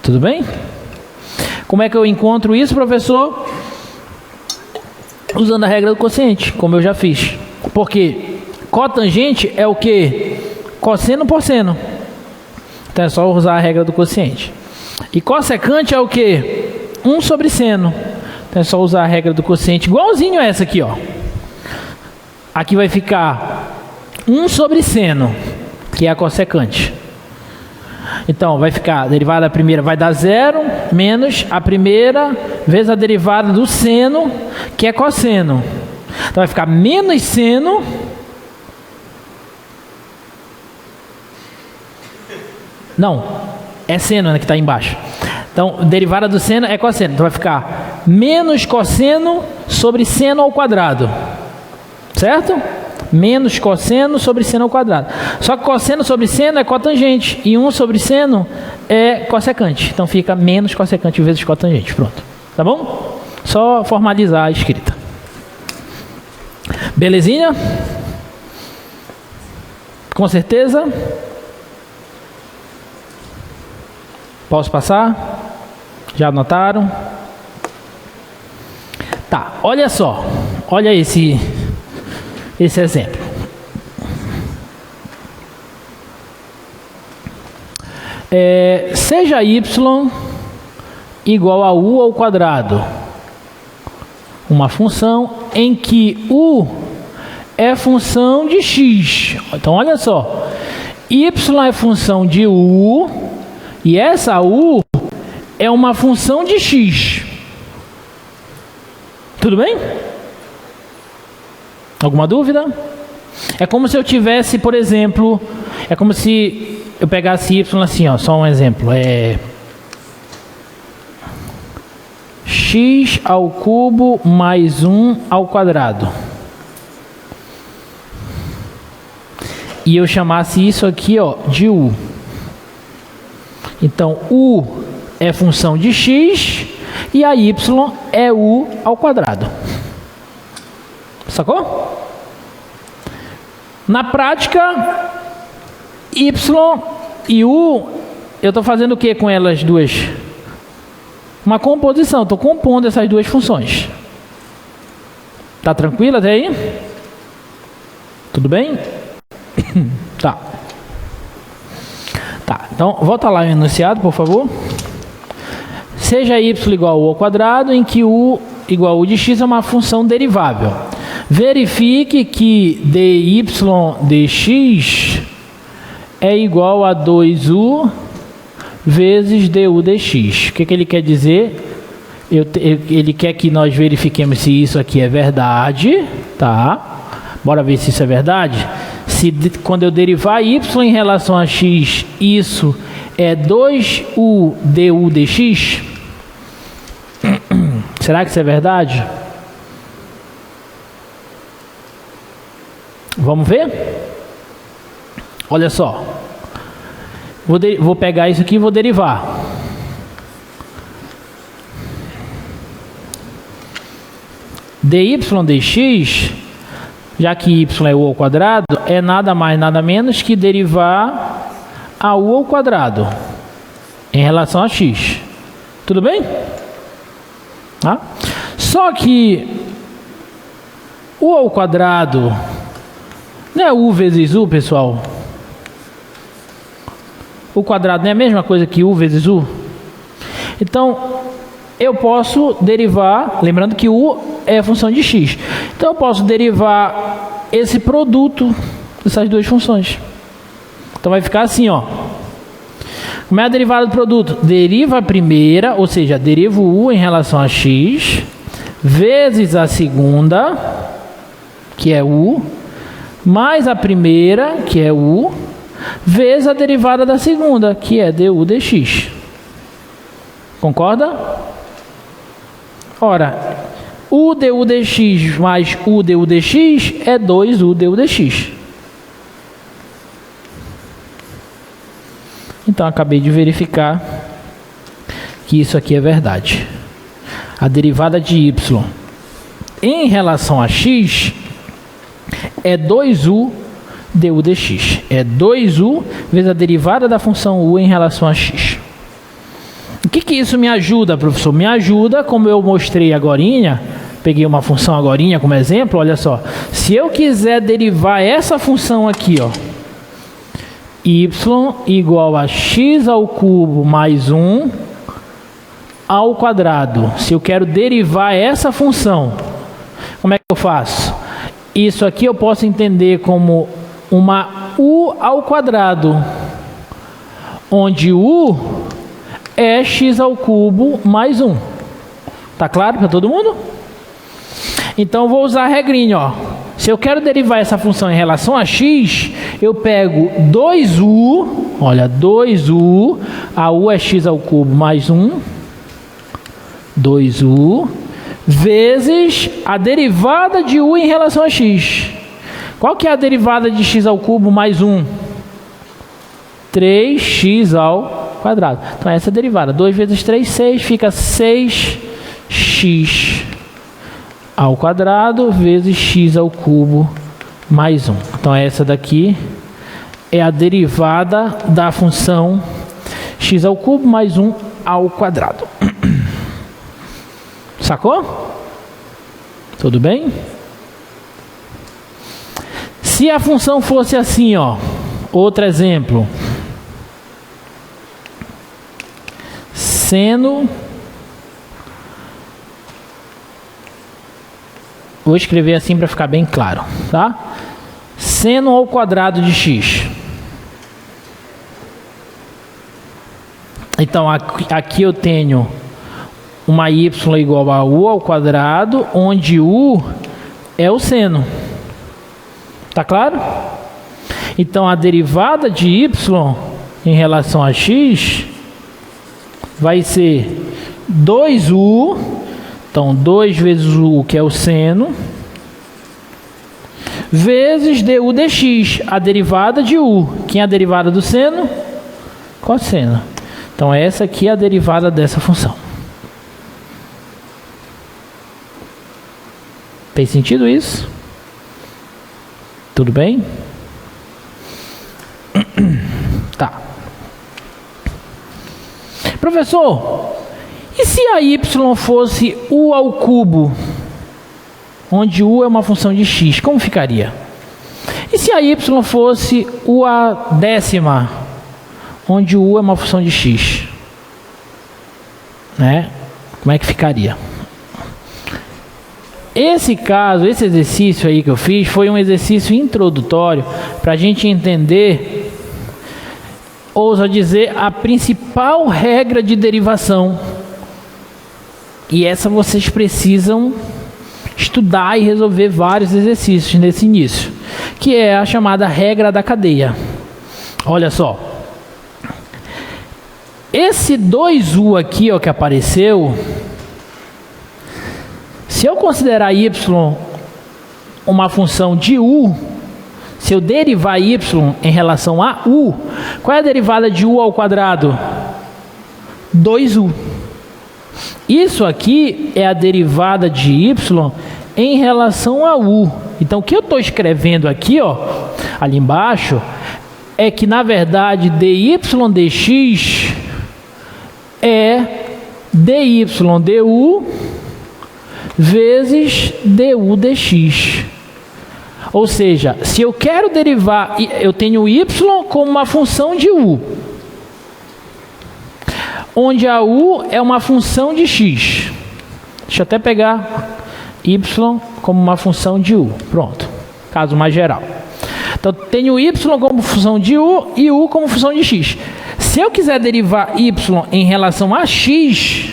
Tudo bem? Como é que eu encontro isso, professor? Usando a regra do quociente, como eu já fiz. Porque cotangente é o que? Cosseno por seno. Então é só usar a regra do quociente. E cossecante é o que? 1 sobre seno. Então é só usar a regra do quociente, igualzinho a essa aqui, ó. Aqui vai ficar 1 sobre seno, que é a cossecante. Então vai ficar, a derivada da primeira vai dar 0, menos a primeira vezes a derivada do seno, que é cosseno. Então vai ficar menos seno não, é seno, né, que está embaixo. Então, derivada do seno é cosseno. Então vai ficar menos cosseno sobre seno ao quadrado. Certo? Menos cosseno sobre seno ao quadrado. Só que cosseno sobre seno é cotangente. E 1 sobre seno é cossecante. Então fica menos cossecante vezes cotangente. Pronto. Tá bom? Só formalizar a escrita. Belezinha? Com certeza? Posso passar? Já anotaram? Tá, olha só. Olha esse exemplo. Seja y igual a u ao quadrado. Uma função em que u é função de x. Então, olha só. Y é função de u e essa u é uma função de x. Tudo bem? Alguma dúvida? É como se eu tivesse, por exemplo, é como se eu pegasse y assim, ó, só um exemplo, x ao cubo mais 1 ao quadrado. E eu chamasse isso aqui, ó, de u. Então, u é função de x e a y é u ao quadrado. Sacou? Na prática, y e u, eu estou fazendo o que com elas duas? Uma composição, estou compondo essas duas funções. Tá tranquilo até aí? Tudo bem? Tá. Tá, então volta lá no enunciado, por favor. Seja y igual a u ao quadrado, em que u igual a u de x é uma função derivável. Verifique que dy dx é igual a 2u vezes du dx. O que ele quer dizer? Ele quer que nós verifiquemos se isso aqui é verdade, tá? Bora ver se isso é verdade. Se quando eu derivar y em relação a x, isso é 2u du dx? Será que isso é verdade? Vamos ver? Olha só. Vou pegar isso aqui e vou derivar. dy dx, já que y é u ao quadrado, é nada mais nada menos que derivar a u ao quadrado em relação a x. Tudo bem? Tá? Só que u ao quadrado não é u vezes u, pessoal? O quadrado não é a mesma coisa que u vezes u? Então, eu posso derivar, lembrando que u é a função de x. Então, eu posso derivar esse produto dessas duas funções. Então, vai ficar assim, ó. Como é a derivada do produto? Deriva a primeira, ou seja, derivo u em relação a x, vezes a segunda, que é u, mais a primeira, que é u, vezes a derivada da segunda, que é du dx. Concorda? Ora, u du dx mais u du dx é 2u du dx. Então, acabei de verificar que isso aqui é verdade. A derivada de y em relação a x é 2u du dx. É 2u vezes a derivada da função u em relação a x. O que isso me ajuda, professor? Me ajuda, como eu mostrei agorinha, peguei uma função agorinha como exemplo, olha só. Se eu quiser derivar essa função aqui, ó, y igual a x ao cubo mais 1 ao quadrado. Se eu quero derivar essa função, como é que eu faço? Isso aqui eu posso entender como uma u ao quadrado, onde u é x ao cubo mais 1. Tá claro para todo mundo? Então, eu vou usar a regrinha, ó. Se eu quero derivar essa função em relação a x, eu pego 2u, olha, 2u, a u é x ao cubo mais 1, 2u, vezes a derivada de u em relação a x. Qual que é a derivada de x ao cubo mais 1? 3x ao quadrado. Então, essa é a derivada. 2 vezes 3, 6, fica 6x ao quadrado vezes x ao cubo mais 1. Então, essa daqui é a derivada da função x ao cubo mais 1 ao quadrado. Sacou? Tudo bem? Se a função fosse assim, ó, outro exemplo. Seno, vou escrever assim para ficar bem claro, tá? Seno ao quadrado de x. Então, aqui eu tenho uma y igual a u ao quadrado, onde u é o seno. Tá claro? Então, a derivada de y em relação a x vai ser 2u, então 2 vezes u, que é o seno, vezes du dx, a derivada de u. Quem é a derivada do seno? Cosseno. Então, essa aqui é a derivada dessa função. Tem sentido isso? Tudo bem? Tá. Professor, e se a y fosse u ao cubo, onde u é uma função de x, como ficaria? E se a y fosse u a décima, onde o u é uma função de x? Né? Como é que ficaria? Esse caso, esse exercício aí que eu fiz, foi um exercício introdutório para a gente entender, ouso dizer, a principal regra de derivação. E essa vocês precisam estudar e resolver vários exercícios nesse início, que é a chamada regra da cadeia. Olha só. Esse 2u aqui, ó, que apareceu, se eu considerar y uma função de u, se eu derivar y em relação a u, qual é a derivada de u ao quadrado? 2u. Isso aqui é a derivada de y em relação a u. Então, o que eu estou escrevendo aqui, ó, ali embaixo, é que, na verdade, dy dx é dy du vezes du dx. Ou seja, se eu quero derivar, eu tenho y como uma função de u, onde a u é uma função de x. Deixa eu até pegar y como uma função de u. Pronto, caso mais geral. Então, tenho y como função de u e u como função de x. Se eu quiser derivar y em relação a x,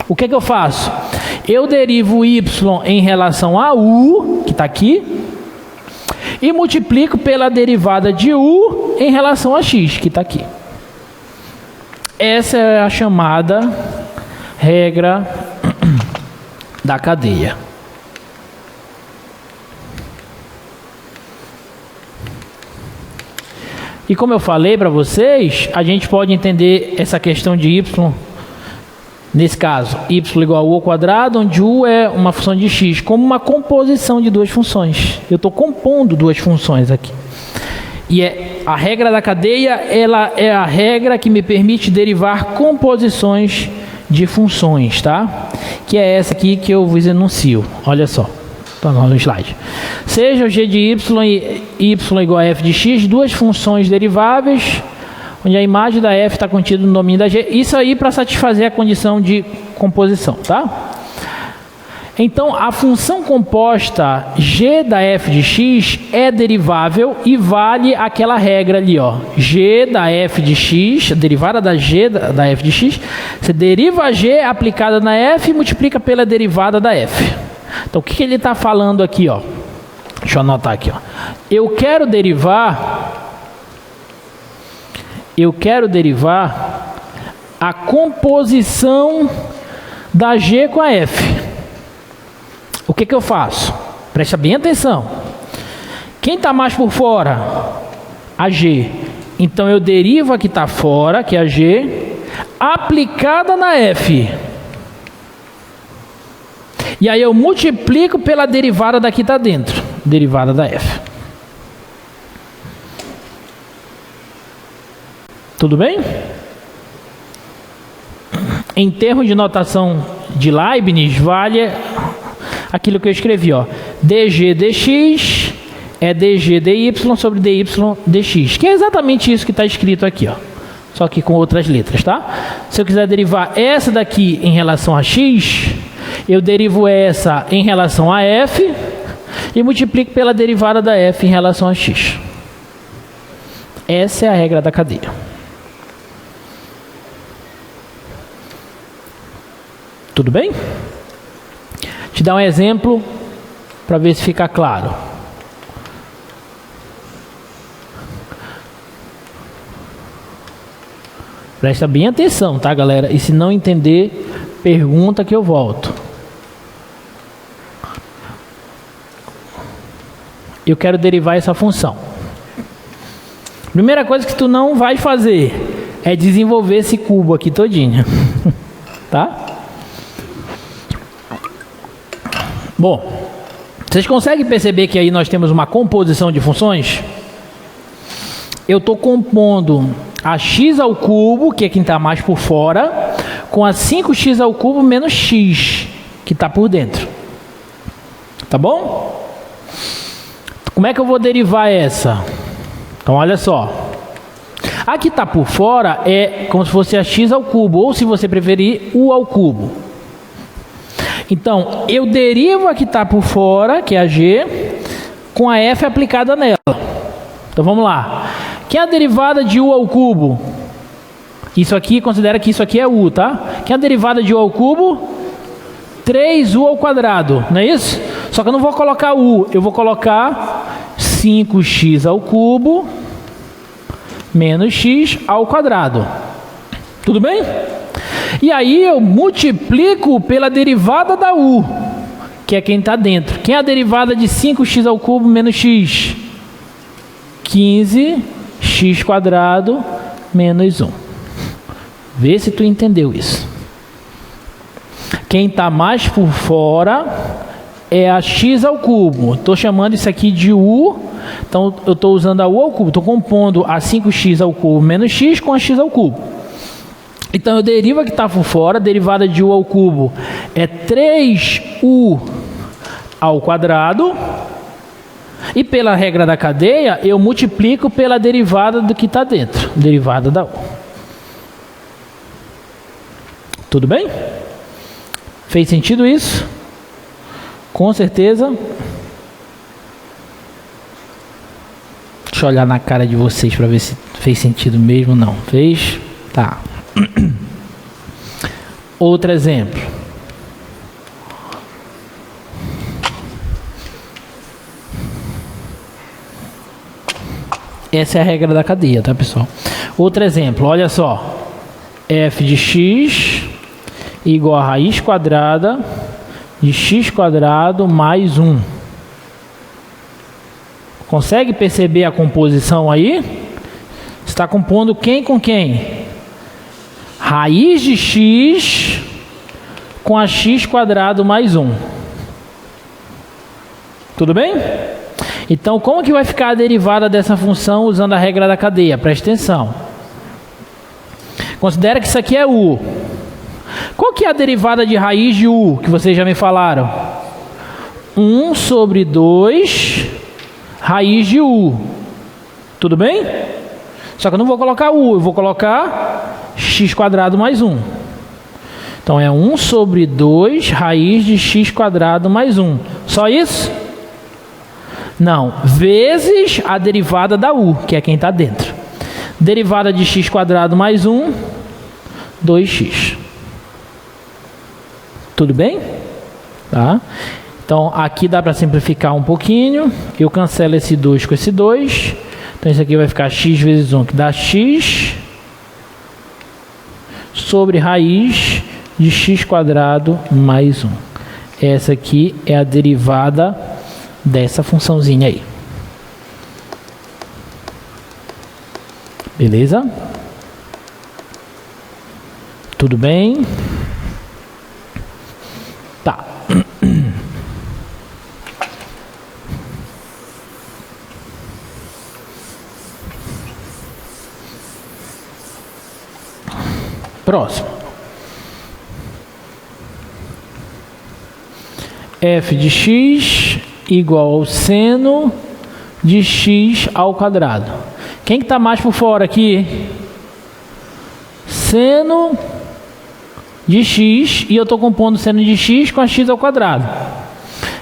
o que eu faço? Eu derivo y em relação a u, que está aqui, e multiplico pela derivada de u em relação a x, que está aqui. Essa é a chamada regra da cadeia. E como eu falei para vocês, a gente pode entender essa questão de y, nesse caso, y igual a u ao quadrado, onde u é uma função de x, como uma composição de duas funções. Eu estou compondo duas funções aqui. E a regra da cadeia, ela é a regra que me permite derivar composições de funções, tá? Que é essa aqui que eu vos enuncio. Olha só, está no slide. Seja o g de y e y igual a f de x, duas funções deriváveis, onde a imagem da f está contida no domínio da g. Isso aí para satisfazer a condição de composição, tá? Então, a função composta g da f de x é derivável e vale aquela regra ali, ó. G da f de x, a derivada da g da f de x, você deriva a g aplicada na f e multiplica pela derivada da f. Então, o que ele está falando aqui, ó? Deixa eu anotar aqui, ó. Eu quero derivar a composição da g com a f. O que eu faço? Presta bem atenção. Quem está mais por fora? A g. Então, eu derivo a que está fora, que é a g, aplicada na f. E aí eu multiplico pela derivada da que está dentro. Derivada da f. Tudo bem? Em termos de notação de Leibniz, vale aquilo que eu escrevi, ó. dg dx é dg dy sobre dy dx, que é exatamente isso que está escrito aqui, ó. Só que com outras letras, tá? Se eu quiser derivar essa daqui em relação a x, eu derivo essa em relação a f e multiplico pela derivada da f em relação a x. Essa é a regra da cadeia. Tudo bem? Te dar um exemplo para ver se fica claro. Presta bem atenção, tá, galera? E se não entender, pergunta que eu volto. Eu quero derivar essa função. Primeira coisa que tu não vai fazer é desenvolver esse cubo aqui todinho. Tá? Bom, vocês conseguem perceber que aí nós temos uma composição de funções? Eu estou compondo a x ao cubo, que é quem está mais por fora, com a 5x ao cubo menos x, que está por dentro. Tá bom? Como é que eu vou derivar essa? Então, olha só. A que está por fora é como se fosse a x ao cubo, ou se você preferir, u ao cubo. Então, eu derivo a que está por fora, que é a g, com a f aplicada nela. Então, vamos lá. Que é a derivada de u ao cubo? Isso aqui, considera que isso aqui é u, tá? Que é a derivada de u ao cubo? 3u ao quadrado, não é isso? Só que eu não vou colocar u, eu vou colocar 5x ao cubo menos x ao quadrado. Tudo bem? E aí eu multiplico pela derivada da u, que é quem está dentro. Quem é a derivada de 5x ao cubo menos x? 15x quadrado menos 1. Vê se tu entendeu isso. Quem está mais por fora é a x ao cubo. Estou chamando isso aqui de u. Então, eu estou usando a u ao cubo. Estou compondo a 5x ao cubo menos x com a x ao cubo. Então, eu derivo a que está por fora. A derivada de u ao cubo é 3u ao quadrado. E pela regra da cadeia, eu multiplico pela derivada do que está dentro. Derivada da u. Tudo bem? Fez sentido isso? Com certeza. Deixa eu olhar na cara de vocês para ver se fez sentido mesmo. Não. Fez? Tá. Outro exemplo. Essa é a regra da cadeia, tá, pessoal? Outro exemplo, olha só. F de x igual a raiz quadrada de x quadrado mais 1. Consegue perceber a composição aí? Está compondo quem com quem? Raiz de x com a x quadrado mais 1. Tudo bem? Então, como que vai ficar a derivada dessa função usando a regra da cadeia? Presta atenção. Considera que isso aqui é u. Qual que é a derivada de raiz de u, que vocês já me falaram? 1 sobre 2 raiz de u. Tudo bem? Só que eu não vou colocar u, eu vou colocar x quadrado mais 1. Então, é 1 sobre 2 raiz de x quadrado mais 1. Só isso? Não. Vezes a derivada da u, que é quem está dentro. Derivada de x quadrado mais 1, 2x. Tudo bem? Tá? Então, aqui dá para simplificar um pouquinho. Eu cancelo esse 2 com esse 2. Então, isso aqui vai ficar x vezes 1, que dá x sobre raiz de x quadrado mais 1. Essa aqui é a derivada dessa funçãozinha aí. Beleza? Tudo bem? Tá. Próximo. F de x igual ao seno de x ao quadrado. Quem que está mais por fora aqui? Seno de x, e eu estou compondo seno de x com a x ao quadrado.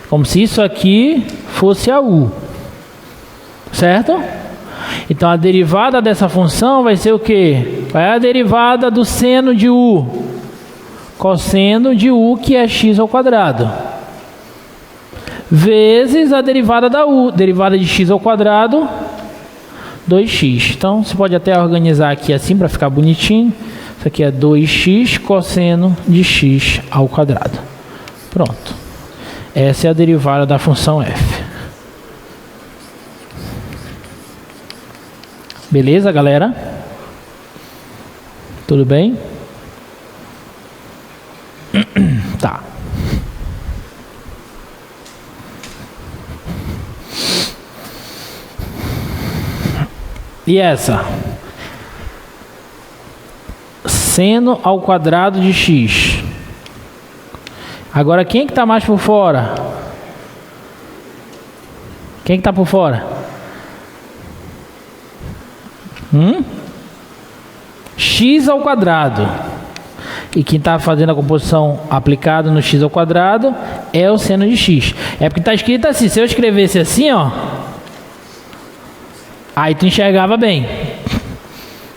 Como se isso aqui fosse a u. Certo? Então, a derivada dessa função vai ser o quê? Qual é a derivada do seno de u? Cosseno de u, que é x ao quadrado. Vezes a derivada da u. Derivada de x ao quadrado, 2x. Então, você pode até organizar aqui assim para ficar bonitinho. Isso aqui é 2x cosseno de x ao quadrado. Pronto. Essa é a derivada da função f. Beleza, galera? Tudo bem? Tá. E essa? Seno ao quadrado de x. Agora, quem que está mais por fora? Quem que tá por fora? X ao quadrado. E quem está fazendo a composição aplicada no x ao quadrado é o seno de x. É porque está escrito assim. Se eu escrevesse assim, ó, aí tu enxergava bem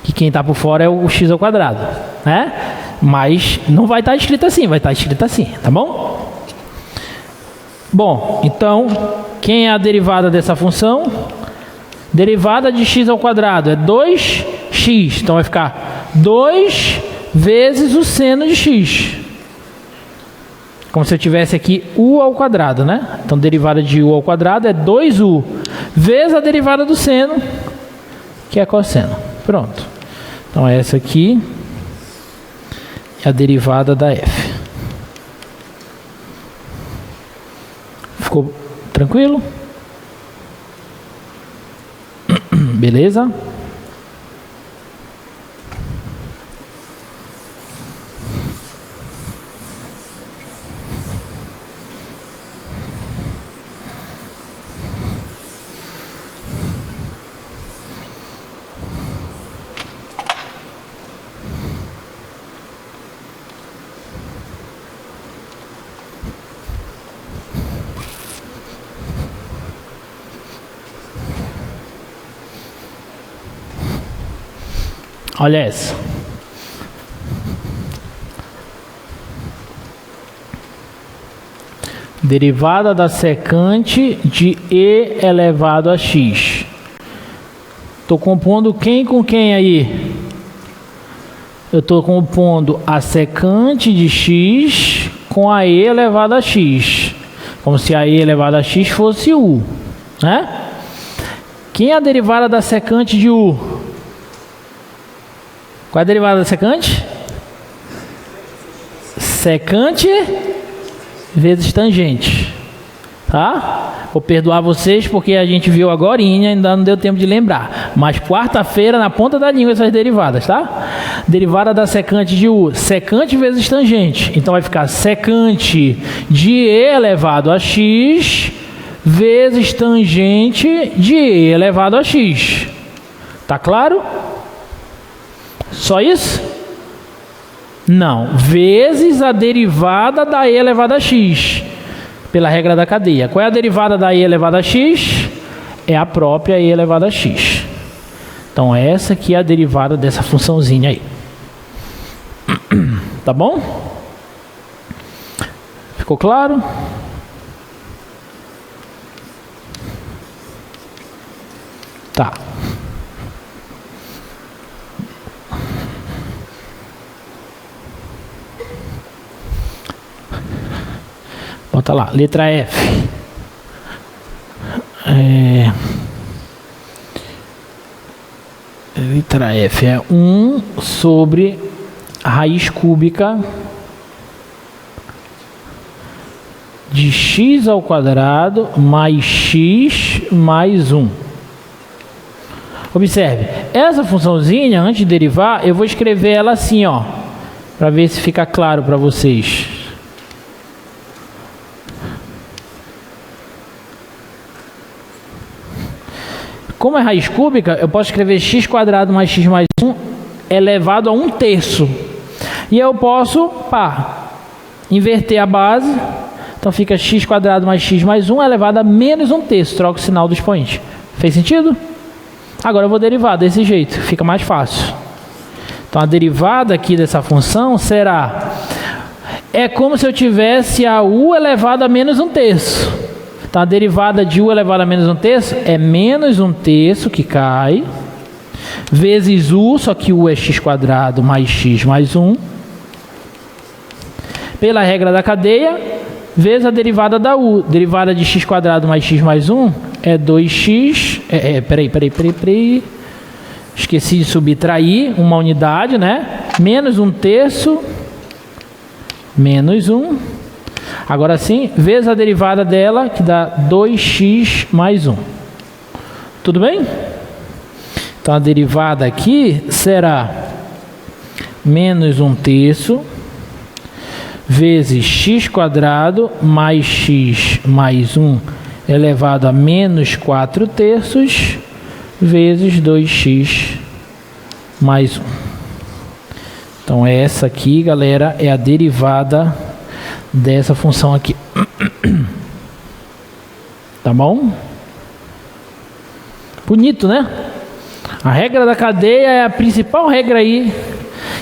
que quem está por fora é o x ao quadrado, né? Mas não vai estar escrito assim, vai estar escrito assim, tá bom? Bom, então, quem é a derivada dessa função? Derivada de x ao quadrado é 2x. Então vai ficar 2 vezes o seno de x. Como se eu tivesse aqui u ao quadrado, né? Então, derivada de u ao quadrado é 2u vezes a derivada do seno, que é cosseno. Pronto. Então, essa aqui é a derivada da f. Ficou tranquilo? Beleza? Olha essa. Derivada da secante de e elevado a x. Estou compondo quem com quem aí? Eu estou compondo a secante de x com a e elevado a x. Como se a e elevado a x fosse u, né? Quem é a derivada da secante de u? Qual é a derivada da secante? Secante vezes tangente. Tá? Vou perdoar vocês porque a gente viu agorinha, ainda não deu tempo de lembrar. Mas quarta-feira, na ponta da língua, essas derivadas, tá? Derivada da secante de u. Secante vezes tangente. Então vai ficar secante de e elevado a x vezes tangente de e elevado a x. Tá claro? Só isso? Não. Vezes a derivada da e elevado a x, pela regra da cadeia. Qual é a derivada da e elevado a x? É a própria e elevado a x. Então, essa aqui é a derivada dessa funçãozinha aí. Tá bom? Ficou claro? Tá. Bota lá, letra F. Letra F é 1 sobre raiz cúbica de x ao quadrado mais x mais 1. Observe, essa funçãozinha, antes de derivar, eu vou escrever ela assim, ó, para ver se fica claro para vocês. Como é raiz cúbica, eu posso escrever x quadrado mais x mais 1 elevado a 1/3. E eu posso, inverter a base. Então fica x quadrado mais x mais 1 elevado a menos 1/3. Troca o sinal do expoente. Fez sentido? Agora eu vou derivar desse jeito, fica mais fácil. Então a derivada aqui dessa função será... É como se eu tivesse a u elevado a menos 1/3. Então a derivada de u elevado a menos 1/3 é menos 1/3 que cai, vezes u, só que u é x quadrado mais x mais 1, pela regra da cadeia, vezes a derivada da u. Derivada de x quadrado mais x mais 1 é 2x... Peraí. Esqueci de subtrair uma unidade, né? Menos 1/3, menos 1. Agora sim, vezes a derivada dela, que dá 2x mais 1. Tudo bem? Então a derivada aqui será menos 1/3 vezes x quadrado mais x mais 1 elevado a menos 4/3 vezes 2x mais 1. Então essa aqui, galera, é a derivada dessa função aqui. Tá bom? Bonito, né? A regra da cadeia é a principal regra aí.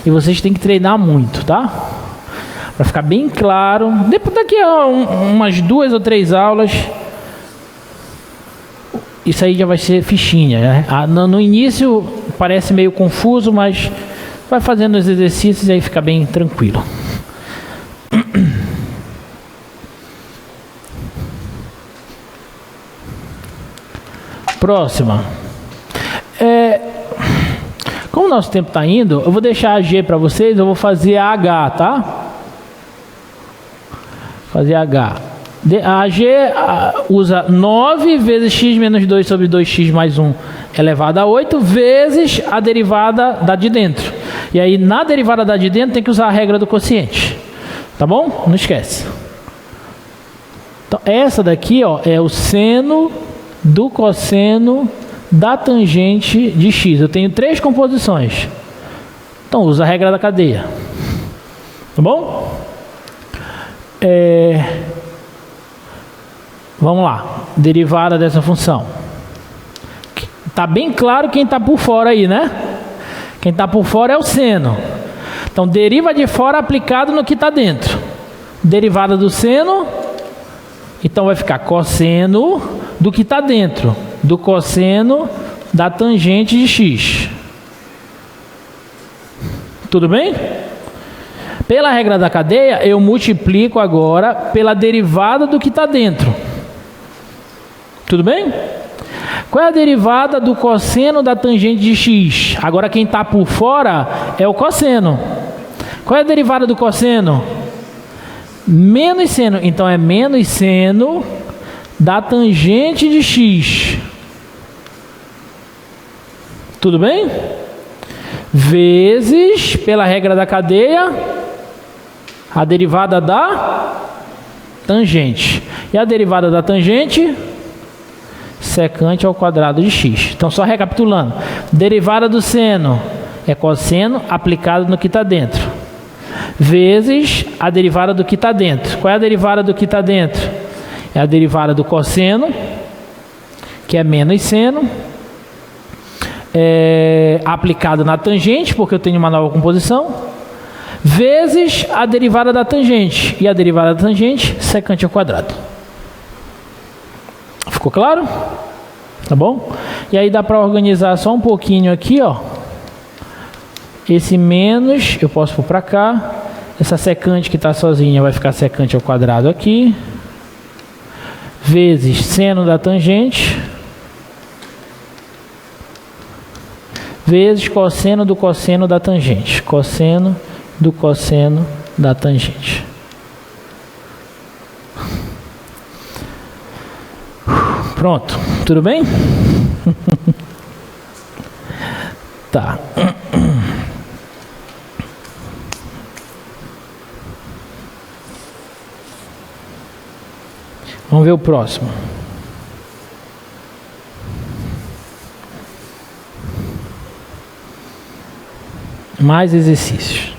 E vocês têm que treinar muito, tá? Para ficar bem claro. Depois daqui a umas 2 ou 3 aulas, isso aí já vai ser fichinha, né? No início parece meio confuso, mas vai fazendo os exercícios e aí fica bem tranquilo. Próxima. Como o nosso tempo está indo, eu vou deixar a G para vocês, eu vou fazer a H, tá? Fazer H. A G usa 9 vezes x menos 2 sobre 2x mais 1 elevado a 8 vezes a derivada da de dentro. E aí, na derivada da de dentro, tem que usar a regra do quociente. Tá bom? Não esquece. Então, essa daqui, ó, é o seno do cosseno da tangente de x. Eu tenho 3 composições. Então, usa a regra da cadeia. Tá bom? Vamos lá. Derivada dessa função. Tá bem claro quem está por fora aí, né? Quem está por fora é o seno. Então, deriva de fora aplicado no que está dentro. Derivada do seno. Então, vai ficar cosseno do que está dentro. Do cosseno da tangente de x. Tudo bem? Pela regra da cadeia, eu multiplico agora pela derivada do que está dentro. Tudo bem? Qual é a derivada do cosseno da tangente de x? Agora quem está por fora é o cosseno. Qual é a derivada do cosseno? Menos seno. Então é menos seno da tangente de x. Tudo bem? Vezes, pela regra da cadeia, a derivada da tangente. E a derivada da tangente? Secante ao quadrado de x. Então, só recapitulando. Derivada do seno é cosseno aplicado no que está dentro. Vezes a derivada do que está dentro. Qual é a derivada do que está dentro? É a derivada do cosseno, que é menos seno, aplicado na tangente, porque eu tenho uma nova composição, vezes a derivada da tangente. E a derivada da tangente, secante ao quadrado. Ficou claro? Tá bom? E aí dá para organizar só um pouquinho aqui, ó. Esse menos, eu posso pôr para cá. Essa secante que está sozinha vai ficar secante ao quadrado aqui. Vezes seno da tangente. Vezes cosseno do cosseno da tangente. Cosseno do cosseno da tangente. Pronto, tudo bem? Tá. Vamos ver o próximo. Mais exercícios.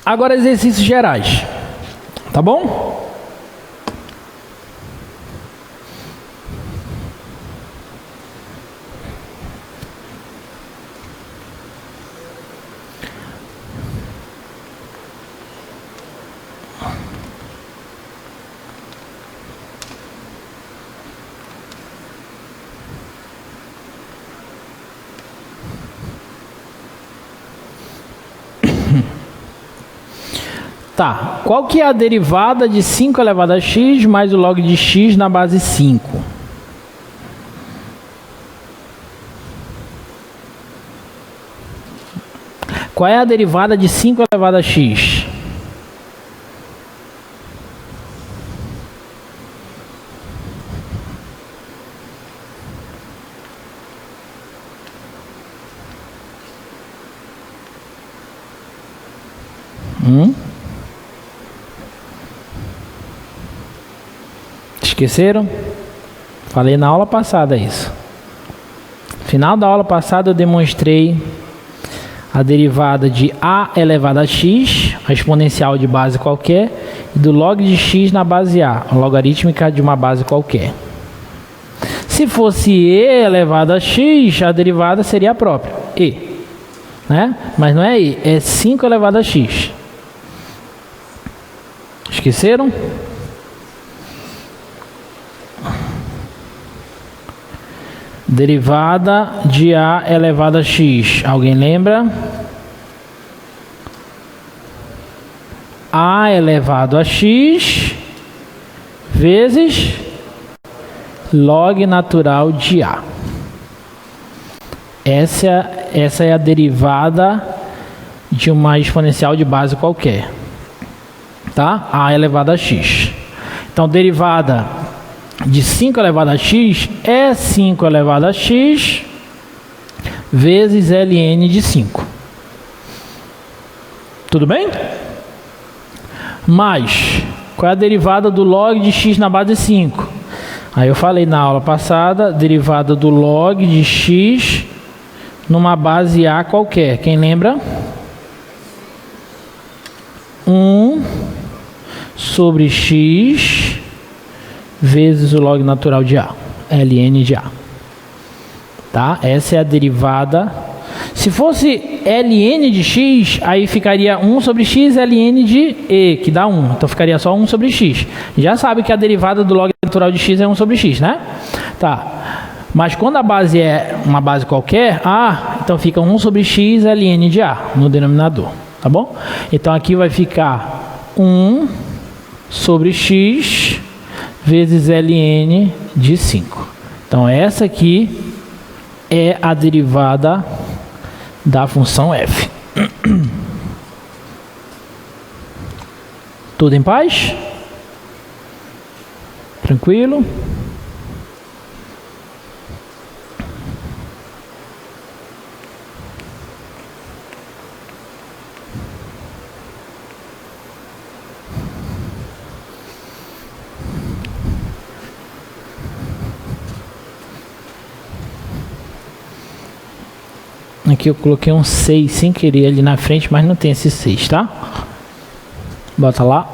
Agora exercícios gerais. Tá bom? Tá, qual que é a derivada de 5 elevado a x mais o log de x na base 5? Qual é a derivada de 5 elevado a x? Esqueceram? Falei na aula passada isso. Final da aula passada eu demonstrei a derivada de a elevado a x, a exponencial de base qualquer, e do log de x na base a logarítmica de uma base qualquer. Se fosse e elevado a x, a derivada seria a própria, e. Né? Mas não é e, é 5 elevado a x. Esqueceram? Derivada de a elevado a x. Alguém lembra? A elevado a x vezes log natural de a. Essa é a derivada de uma exponencial de base qualquer. Tá? A elevado a x. Então, derivada de 5 elevado a x é 5 elevado a x vezes ln de 5. Tudo bem? Mas, qual é a derivada do log de x na base 5? Aí eu falei na aula passada, derivada do log de x numa base a qualquer. Quem lembra? 1 sobre x vezes o log natural de a, ln de a. Tá? Essa é a derivada. Se fosse ln de x, aí ficaria 1 sobre x ln de e, que dá 1. Então ficaria só 1 sobre x. Já sabe que a derivada do log natural de x é 1 sobre x, né? Tá. Mas quando a base é uma base qualquer, então fica 1 sobre x ln de a no denominador. Tá bom? Então aqui vai ficar 1 sobre x vezes ln de 5. Então essa aqui é a derivada da função f. Tudo em paz? Tranquilo? Aqui eu coloquei um 6 sem querer ali na frente, mas não tem esse 6, tá? Bota lá.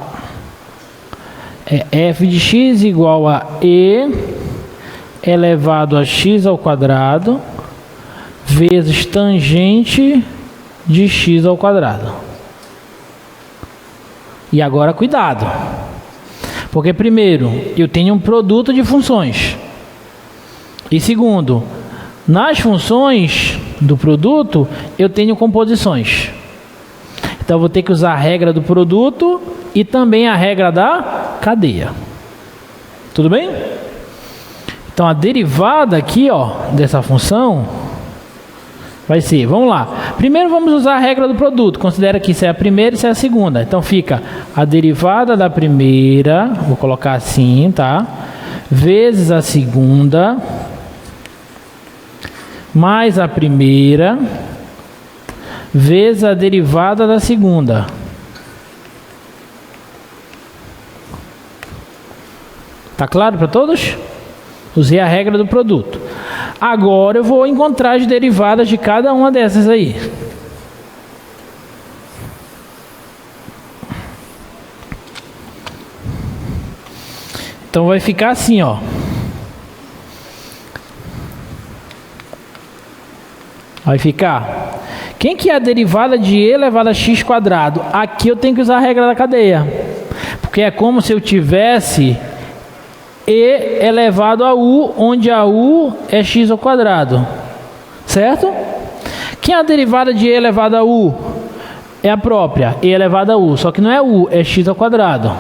É f de x igual a e elevado a x ao quadrado vezes tangente de x ao quadrado. E agora cuidado. Porque primeiro, eu tenho um produto de funções. E segundo, nas funções do produto, eu tenho composições. Então, eu vou ter que usar a regra do produto e também a regra da cadeia. Tudo bem? Então, a derivada aqui, dessa função vai ser, vamos lá. Primeiro, vamos usar a regra do produto. Considera que isso é a primeira e isso é a segunda. Então, fica a derivada da primeira, vou colocar assim, tá? Vezes a segunda mais a primeira vezes a derivada da segunda. Tá claro para todos? Usei a regra do produto. Agora eu vou encontrar as derivadas de cada uma dessas aí. Então vai ficar assim, Vai ficar. Quem que é a derivada de e elevado a x quadrado? Aqui eu tenho que usar a regra da cadeia. Porque é como se eu tivesse e elevado a u, onde a u é x ao quadrado. Certo? Quem é a derivada de e elevado a u? É a própria, e elevado a u. Só que não é u, é x ao quadrado.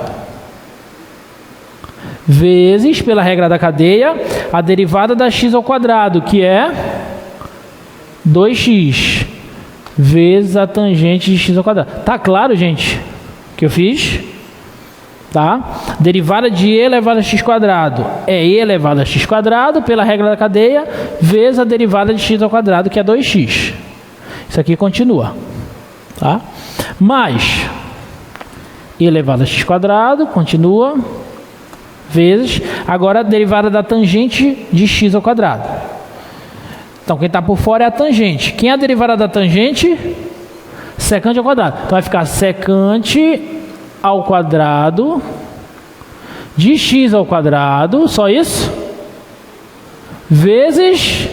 Vezes, pela regra da cadeia, a derivada da x ao quadrado, que é 2x vezes a tangente de x ao quadrado. Tá claro, gente, que eu fiz? Tá? Derivada de e elevado a x quadrado é e elevado a x quadrado, pela regra da cadeia, vezes a derivada de x ao quadrado, que é 2x. Isso aqui continua. Tá? Mais e elevado a x quadrado, continua, vezes, agora a derivada da tangente de x ao quadrado. Então quem está por fora é a tangente. Quem é a derivada da tangente? Secante ao quadrado. Então vai ficar secante ao quadrado de x ao quadrado, só isso, vezes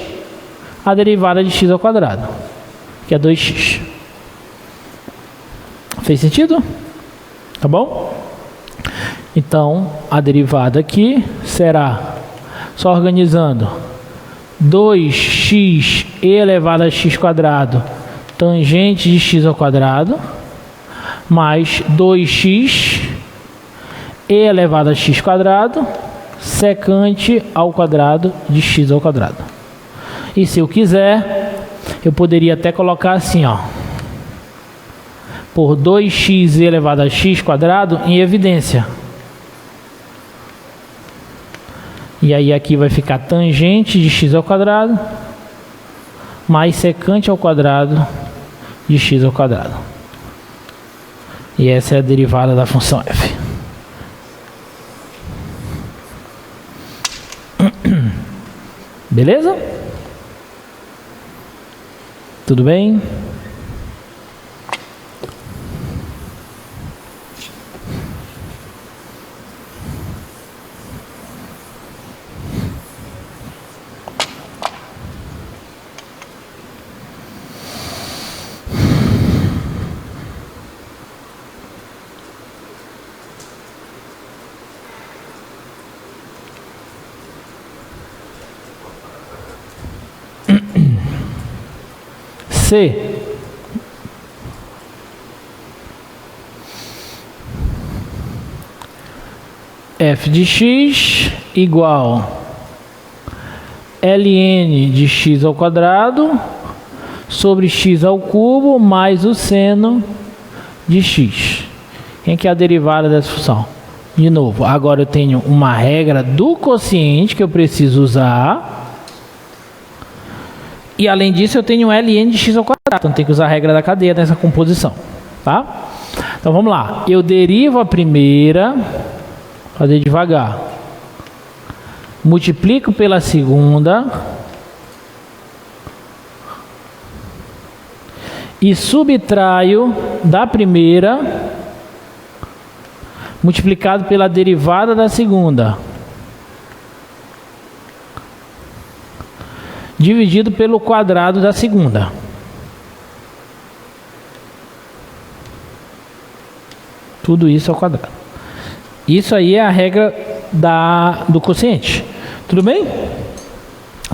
a derivada de x ao quadrado, que é 2x. Fez sentido? Tá bom? Então, a derivada aqui será, só organizando, 2x elevado a x quadrado, tangente de x ao quadrado, mais 2x elevado a x quadrado, secante ao quadrado de x ao quadrado. E se eu quiser, eu poderia até colocar assim, ó, por 2x elevado a x quadrado em evidência. E aí aqui vai ficar tangente de x ao quadrado mais secante ao quadrado de x ao quadrado. E essa é a derivada da função f. Beleza? Tudo bem? C. F de x igual ln de x ao quadrado sobre x ao cubo mais o seno de x. Quem que é a derivada dessa função? De novo, agora eu tenho uma regra do quociente que eu preciso usar. E além disso eu tenho ln de x ao quadrado, então tem que usar a regra da cadeia nessa composição, tá? Então vamos lá, eu derivo a primeira, vou fazer devagar, multiplico pela segunda e subtraio da primeira multiplicado pela derivada da segunda, dividido pelo quadrado da segunda. Tudo isso ao quadrado. Isso aí é a regra do quociente. Tudo bem?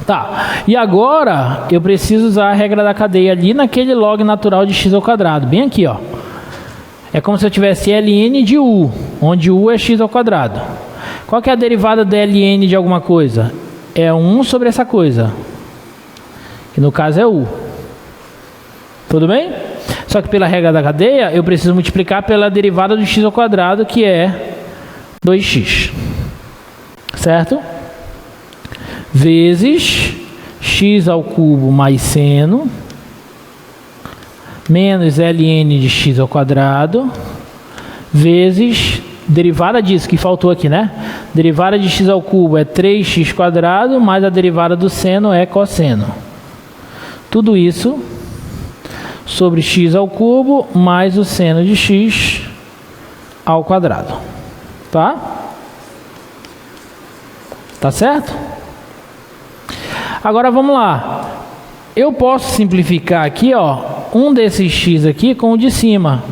Tá. E agora eu preciso usar a regra da cadeia ali naquele log natural de x ao quadrado. Bem aqui, ó. É como se eu tivesse ln de u, onde u é x ao quadrado. Qual que é a derivada da ln de alguma coisa? É 1 sobre essa coisa, que no caso é u. Tudo bem? Só que pela regra da cadeia, eu preciso multiplicar pela derivada do x ao quadrado, que é 2x. Certo? Vezes x ao cubo mais seno, menos ln de x ao quadrado, vezes derivada disso que faltou aqui, né? Derivada de x ao cubo é 3x quadrado, mais a derivada do seno é cosseno. Tudo isso sobre x ao cubo mais o seno de x ao quadrado. Tá? Tá certo? Agora vamos lá. Eu posso simplificar aqui, ó, um desses x aqui com o de cima.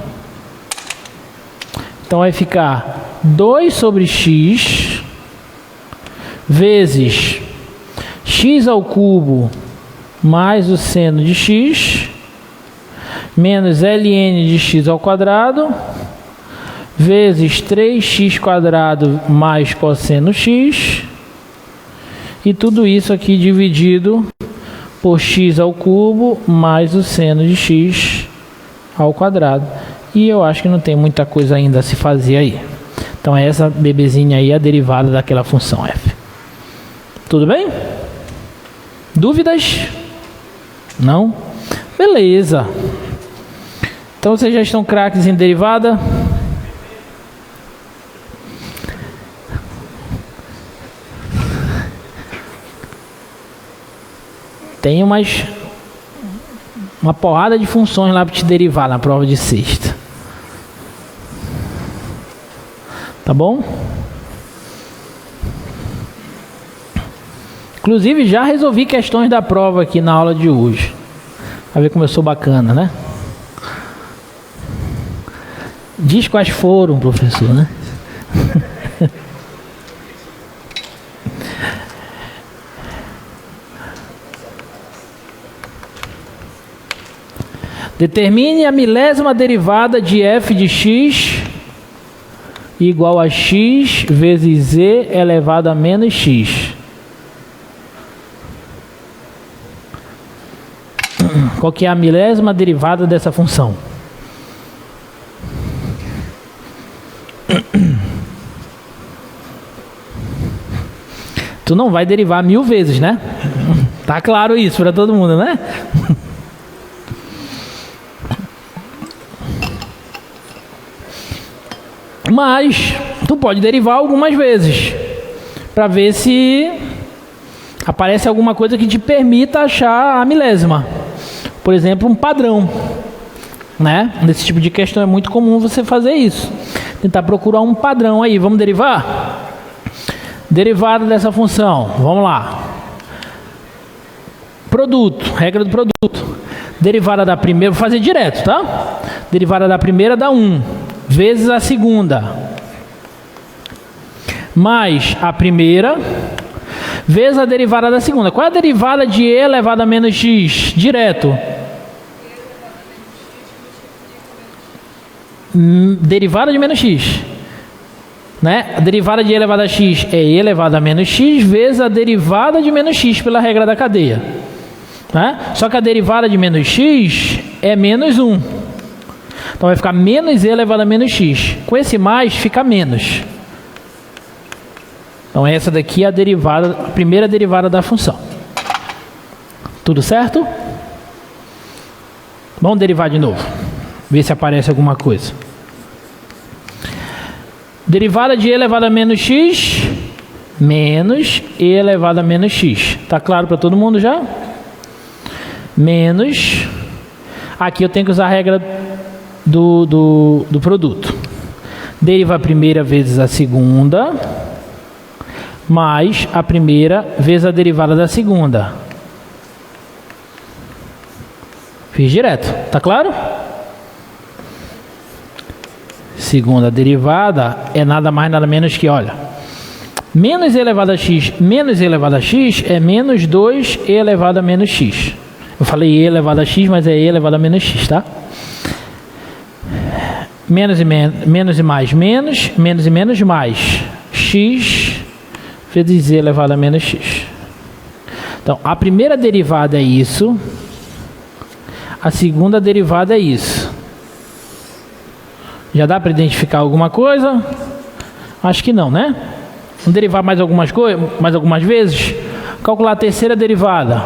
Então vai ficar 2 sobre x vezes x ao cubo mais o seno de x, menos ln de x ao quadrado, vezes 3x quadrado mais cosseno x, e tudo isso aqui dividido por x ao cubo mais o seno de x ao quadrado. E eu acho que não tem muita coisa ainda a se fazer aí. Então essa bebezinha aí é a derivada daquela função f. Tudo bem? Dúvidas? Não? Beleza. Então vocês já estão craques em derivada? Tem uma porrada de funções lá para te derivar na prova de sexta. Tá bom? Inclusive já resolvi questões da prova aqui na aula de hoje. Pra ver como eu sou bacana, né? Diz quais foram, professor, né? Determine a milésima derivada de f de x igual a x vezes z elevado a menos x. Qual que é a milésima derivada dessa função? Tu não vai derivar 1000 vezes, né? Tá claro isso para todo mundo, né? Mas tu pode derivar algumas vezes para ver se aparece alguma coisa que te permita achar a milésima. Por exemplo, um padrão, né? Nesse tipo de questão é muito comum você fazer isso. Tentar procurar um padrão aí. Vamos derivar? Derivada dessa função. Vamos lá. Produto. Regra do produto. Derivada da primeira. Vou fazer direto, tá? Derivada da primeira dá 1. Vezes a segunda. Mais a primeira. Vezes a derivada da segunda. Qual é a derivada de e elevado a menos x? Direto. Derivada de menos x. Né? A derivada de e elevado a x é e elevado a menos x vezes a derivada de menos x pela regra da cadeia. Né? Só que a derivada de menos x é menos 1. Então vai ficar menos e elevado a menos x. Com esse mais fica menos. Então essa daqui é a derivada, a primeira derivada da função. Tudo certo? Vamos derivar de novo. Ver se aparece alguma coisa. Derivada de e elevado a menos x menos e elevado a menos x. Tá claro para todo mundo já? Menos. Aqui eu tenho que usar a regra do produto. Deriva a primeira vezes a segunda mais a primeira vezes a derivada da segunda. Fiz direto. Tá claro? Segunda derivada é nada mais nada menos que, olha, menos e elevado a x menos e elevado a x é menos 2 e elevado a menos x. Eu falei e elevado a x, mas é e elevado a menos x, tá? Menos e mais menos, menos e menos mais x vezes e elevado a menos x. Então, a primeira derivada é isso, a segunda derivada é isso. Já dá para identificar alguma coisa? Acho que não, né? Vamos derivar mais algumas vezes? Calcular a terceira derivada.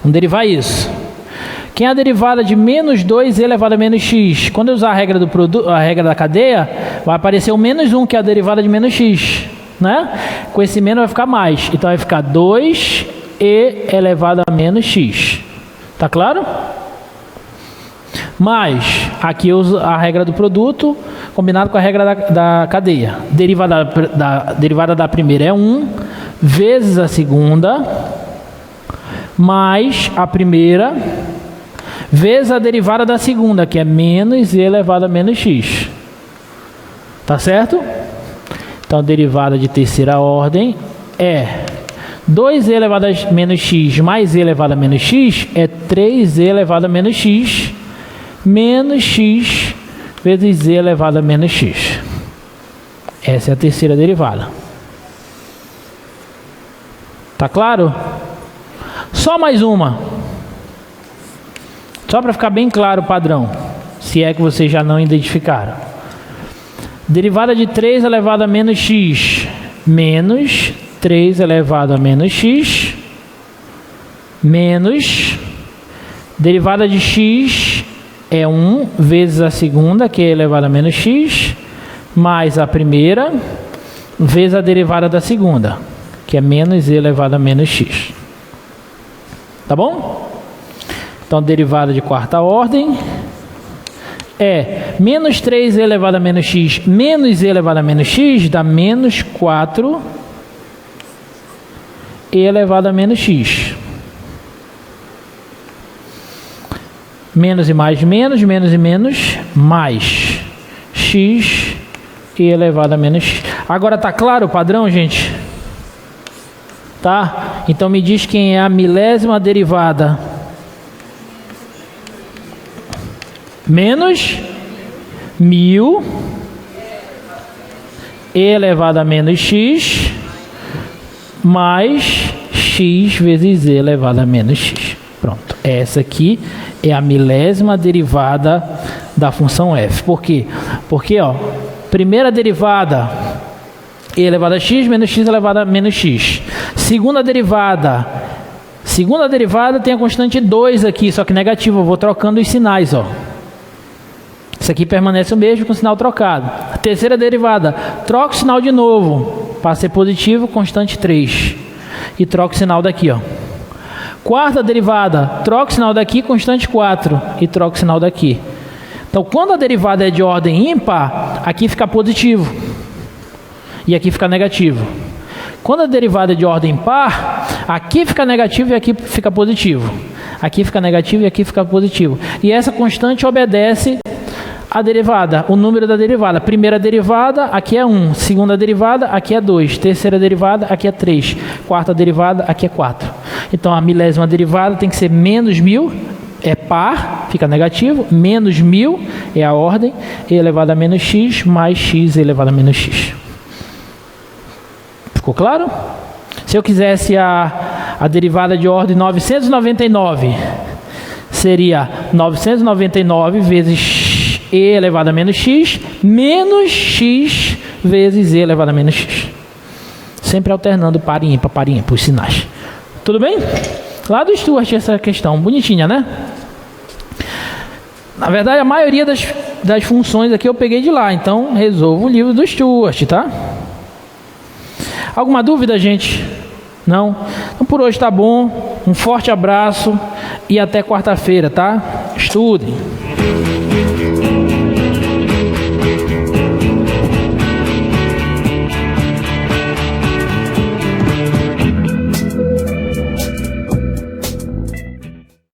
Vamos derivar isso. Quem é a derivada de menos 2 elevado a menos x? Quando eu usar a regra a regra da cadeia, vai aparecer o menos 1, que é a derivada de menos x, né? Com esse menos vai ficar mais. Então vai ficar 2 e elevado a menos x. Tá claro? Mas aqui eu uso a regra do produto combinado com a regra da cadeia. Derivada da primeira é 1 vezes a segunda mais a primeira vezes a derivada da segunda, que é menos e elevado a menos x. Tá certo? Então a derivada de terceira ordem é 2e elevado a menos x mais e elevado a menos x é 3e elevado a menos x menos x vezes z elevado a menos x. Essa é a terceira derivada. Tá claro? Só mais uma. Só para ficar bem claro o padrão, se é que vocês já não identificaram. Derivada de 3 elevado a menos x menos 3 elevado a menos x menos derivada de x é 1 vezes a segunda, que é elevado a menos x, mais a primeira, vezes a derivada da segunda, que é menos e elevado a menos x. Tá bom? Então, derivada de quarta ordem é menos 3 elevado a menos x menos e elevado a menos x dá menos 4 e elevado a menos x. Menos e mais menos, menos e menos, mais x e elevado a menos x. Agora tá claro o padrão, gente? Tá? Então me diz quem é a milésima derivada. Menos 1000 e elevado a menos x mais x vezes e elevado a menos x. Pronto. Essa aqui é a milésima derivada da função f. Por quê? Porque, ó, primeira derivada, e elevado a x menos x elevado a menos x. Segunda derivada tem a constante 2 aqui, só que negativa. Eu vou trocando os sinais, ó. Isso aqui permanece o mesmo com o sinal trocado. A terceira derivada, troca o sinal de novo. Para ser positivo, constante 3. E troca o sinal daqui, ó. Quarta derivada, troca o sinal daqui, constante 4. E troca o sinal daqui. Então, quando a derivada é de ordem ímpar, aqui fica positivo. E aqui fica negativo. Quando a derivada é de ordem par, aqui fica negativo e aqui fica positivo. Aqui fica negativo e aqui fica positivo. E essa constante obedece a derivada, o número da derivada. Primeira derivada, aqui é 1. Segunda derivada, aqui é 2. Terceira derivada, aqui é 3. Quarta derivada, aqui é 4. Então, a milésima derivada tem que ser menos 1000, é par, fica negativo. Menos 1000 é a ordem, e elevado a menos x, mais x elevado a menos x. Ficou claro? Se eu quisesse a derivada de ordem 999, seria 999 vezes e elevado a menos x, menos x vezes e elevado a menos x. Sempre alternando par e ímpar os sinais. Tudo bem? Lá do Stuart essa questão, bonitinha, né? Na verdade, a maioria das funções aqui eu peguei de lá, então resolvo o livro do Stuart, tá? Alguma dúvida, gente? Não? Então por hoje tá bom. Um forte abraço e até quarta-feira, tá? Estudem.